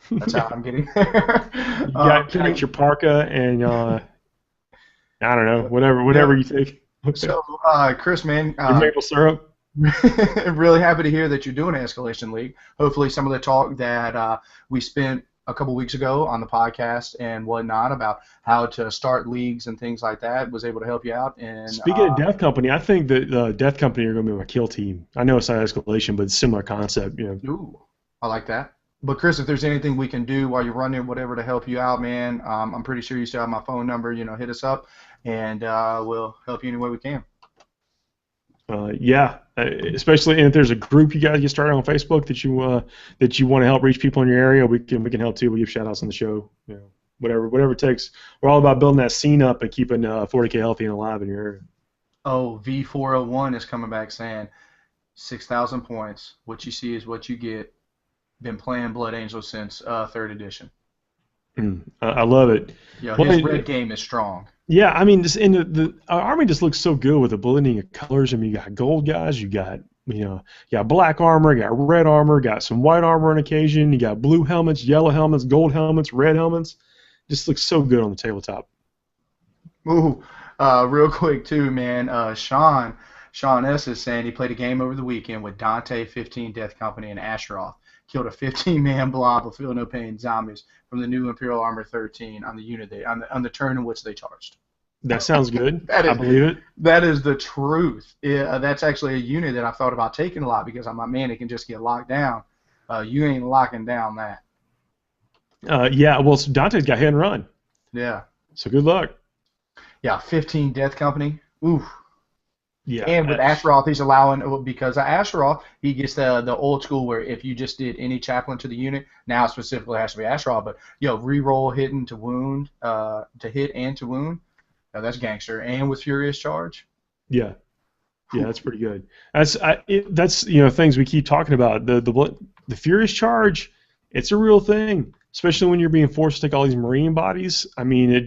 That's how I'm getting there. You got your parka and I don't know, whatever you think. So, Chris, man, your maple syrup. Really happy to hear that you're doing an Escalation League. Hopefully, some of the talk that we spent a couple weeks ago on the podcast and whatnot about how to start leagues and things like that was able to help you out. And speaking of Death Company, I think that the Death Company are going to be my kill team. I know it's not Escalation, but it's a similar concept. Ooh, I like that. But Chris, if there's anything we can do while you're running, whatever, to help you out, man, I'm pretty sure you still have my phone number. Hit us up, and we'll help you any way we can. Yeah, especially if there's a group you guys get started on Facebook that you want to help reach people in your area, we can help too. We give shout outs on the show. Whatever it takes. We're all about building that scene up and keeping 40K healthy and alive in your area. Oh, V401 is coming back saying 6,000 points. What you see is what you get. Been playing Blood Angel since 3rd edition. I love it. Yeah, his red game is strong. Yeah, I mean, the army just looks so good with the blending of colors. I mean, you got gold guys, you got black armor, you got red armor, got some white armor on occasion, you got blue helmets, yellow helmets, gold helmets, red helmets. Just looks so good on the tabletop. Ooh, real quick too, man. Sean S is saying he played a game over the weekend with Dante 15 Death Company and Asheroth. Killed a 15-man blob of Feel No Pain zombies from the new Imperial Armor 13 on the unit on the turn in which they charged. That sounds good. I believe it. That is the truth. That's actually a unit that I've thought about taking a lot because I'm a man that can just get locked down. You ain't locking down that. Yeah, well, so Dante's got hit and run. Yeah. So good luck. Yeah, 15 Death Company. Oof. Yeah, and with Asheroth, he's allowing, because of Asheroth, he gets the old school where if you just did any chaplain to the unit, now specifically has to be Asheroth, but reroll hitting to wound, to hit and to wound. That's gangster. And with Furious Charge. Yeah, that's pretty good. That's things we keep talking about. The Furious Charge, it's a real thing, especially when you're being forced to take all these Marine bodies. I mean,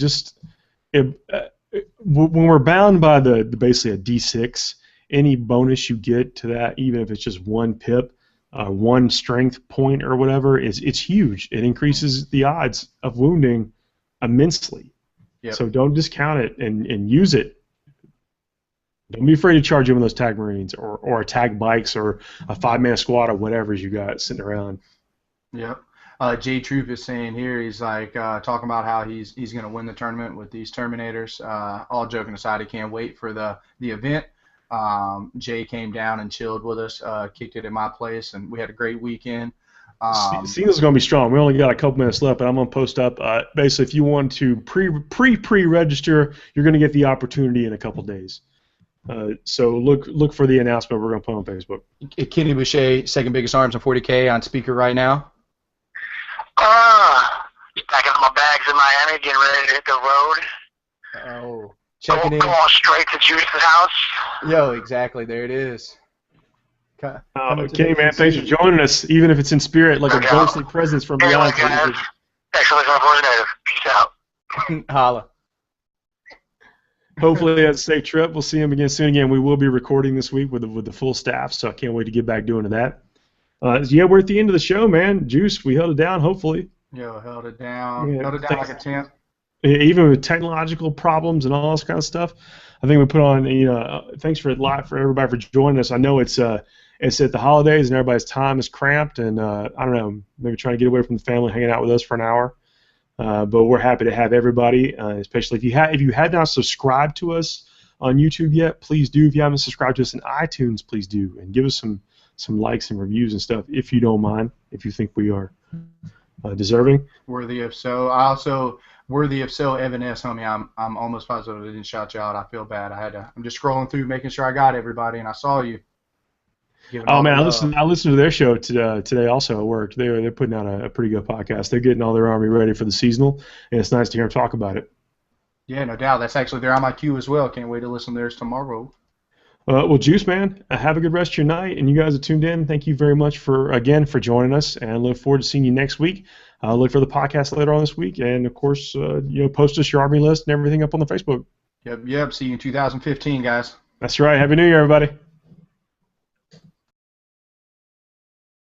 when we're bound by the basically a D6, any bonus you get to that, even if it's just 1 pip, 1 strength point or whatever, it's huge. It increases the odds of wounding immensely. Yep. So don't discount it and use it. Don't be afraid to charge in with those tag Marines or tag bikes or a 5-man squad or whatever you got sitting around. Yep. J Troop is saying here, he's like talking about how he's going to win the tournament with these Terminators. All joking aside, he can't wait for the event. Jay came down and chilled with us, kicked it at my place, and we had a great weekend. Singles going to be strong. We only got a couple minutes left, but I'm going to post up. Basically, if you want to pre-register, you're going to get the opportunity in a couple days. So look for the announcement we're going to put on Facebook. Kenny Boucher, second biggest arms in 40K, on speaker right now. Packing up my bags in Miami, getting ready to hit the road. Oh, checking in. Going straight to Juice's house. Yo, exactly. There it is. Okay, man. Thanks for joining us, even if it's in spirit, like a ghostly presence from beyond. Thanks for listening to Voice Native. Peace out. Holla. Hopefully, that's a safe trip. We'll see him again soon. Again, we will be recording this week with the full staff, so I can't wait to get back doing that. We're at the end of the show, man. Juice, we held it down, hopefully. Yo, held it down. Held it down like a champ. Even with technological problems and all this kind of stuff, I think we put on. Thanks for everybody for joining us. I know it's at the holidays and everybody's time is cramped, and I don't know, maybe trying to get away from the family, hanging out with us for an hour. But we're happy to have everybody, especially if you had not subscribed to us on YouTube yet, please do. If you haven't subscribed to us in iTunes, please do, and give us some likes and reviews and stuff if you don't mind, if you think we are deserving. Worthy of so. Worthy of so, Evan S. Homie, I'm almost positive I didn't shout you out. I feel bad. I'm just scrolling through, making sure I got everybody, and I saw you. Oh man, I listened to their show today also at work. They're putting out a pretty good podcast. They're getting all their army ready for the seasonal, and it's nice to hear them talk about it. Yeah, no doubt. That's actually they're on my queue as well. Can't wait to listen to theirs tomorrow. Well, Juice Man, have a good rest of your night, and you guys that tuned in, thank you very much for joining us, and look forward to seeing you next week. Look for the podcast later on this week, and of course, post us your army list and everything up on the Facebook. Yep. See you in 2015, guys. That's right. Happy New Year, everybody.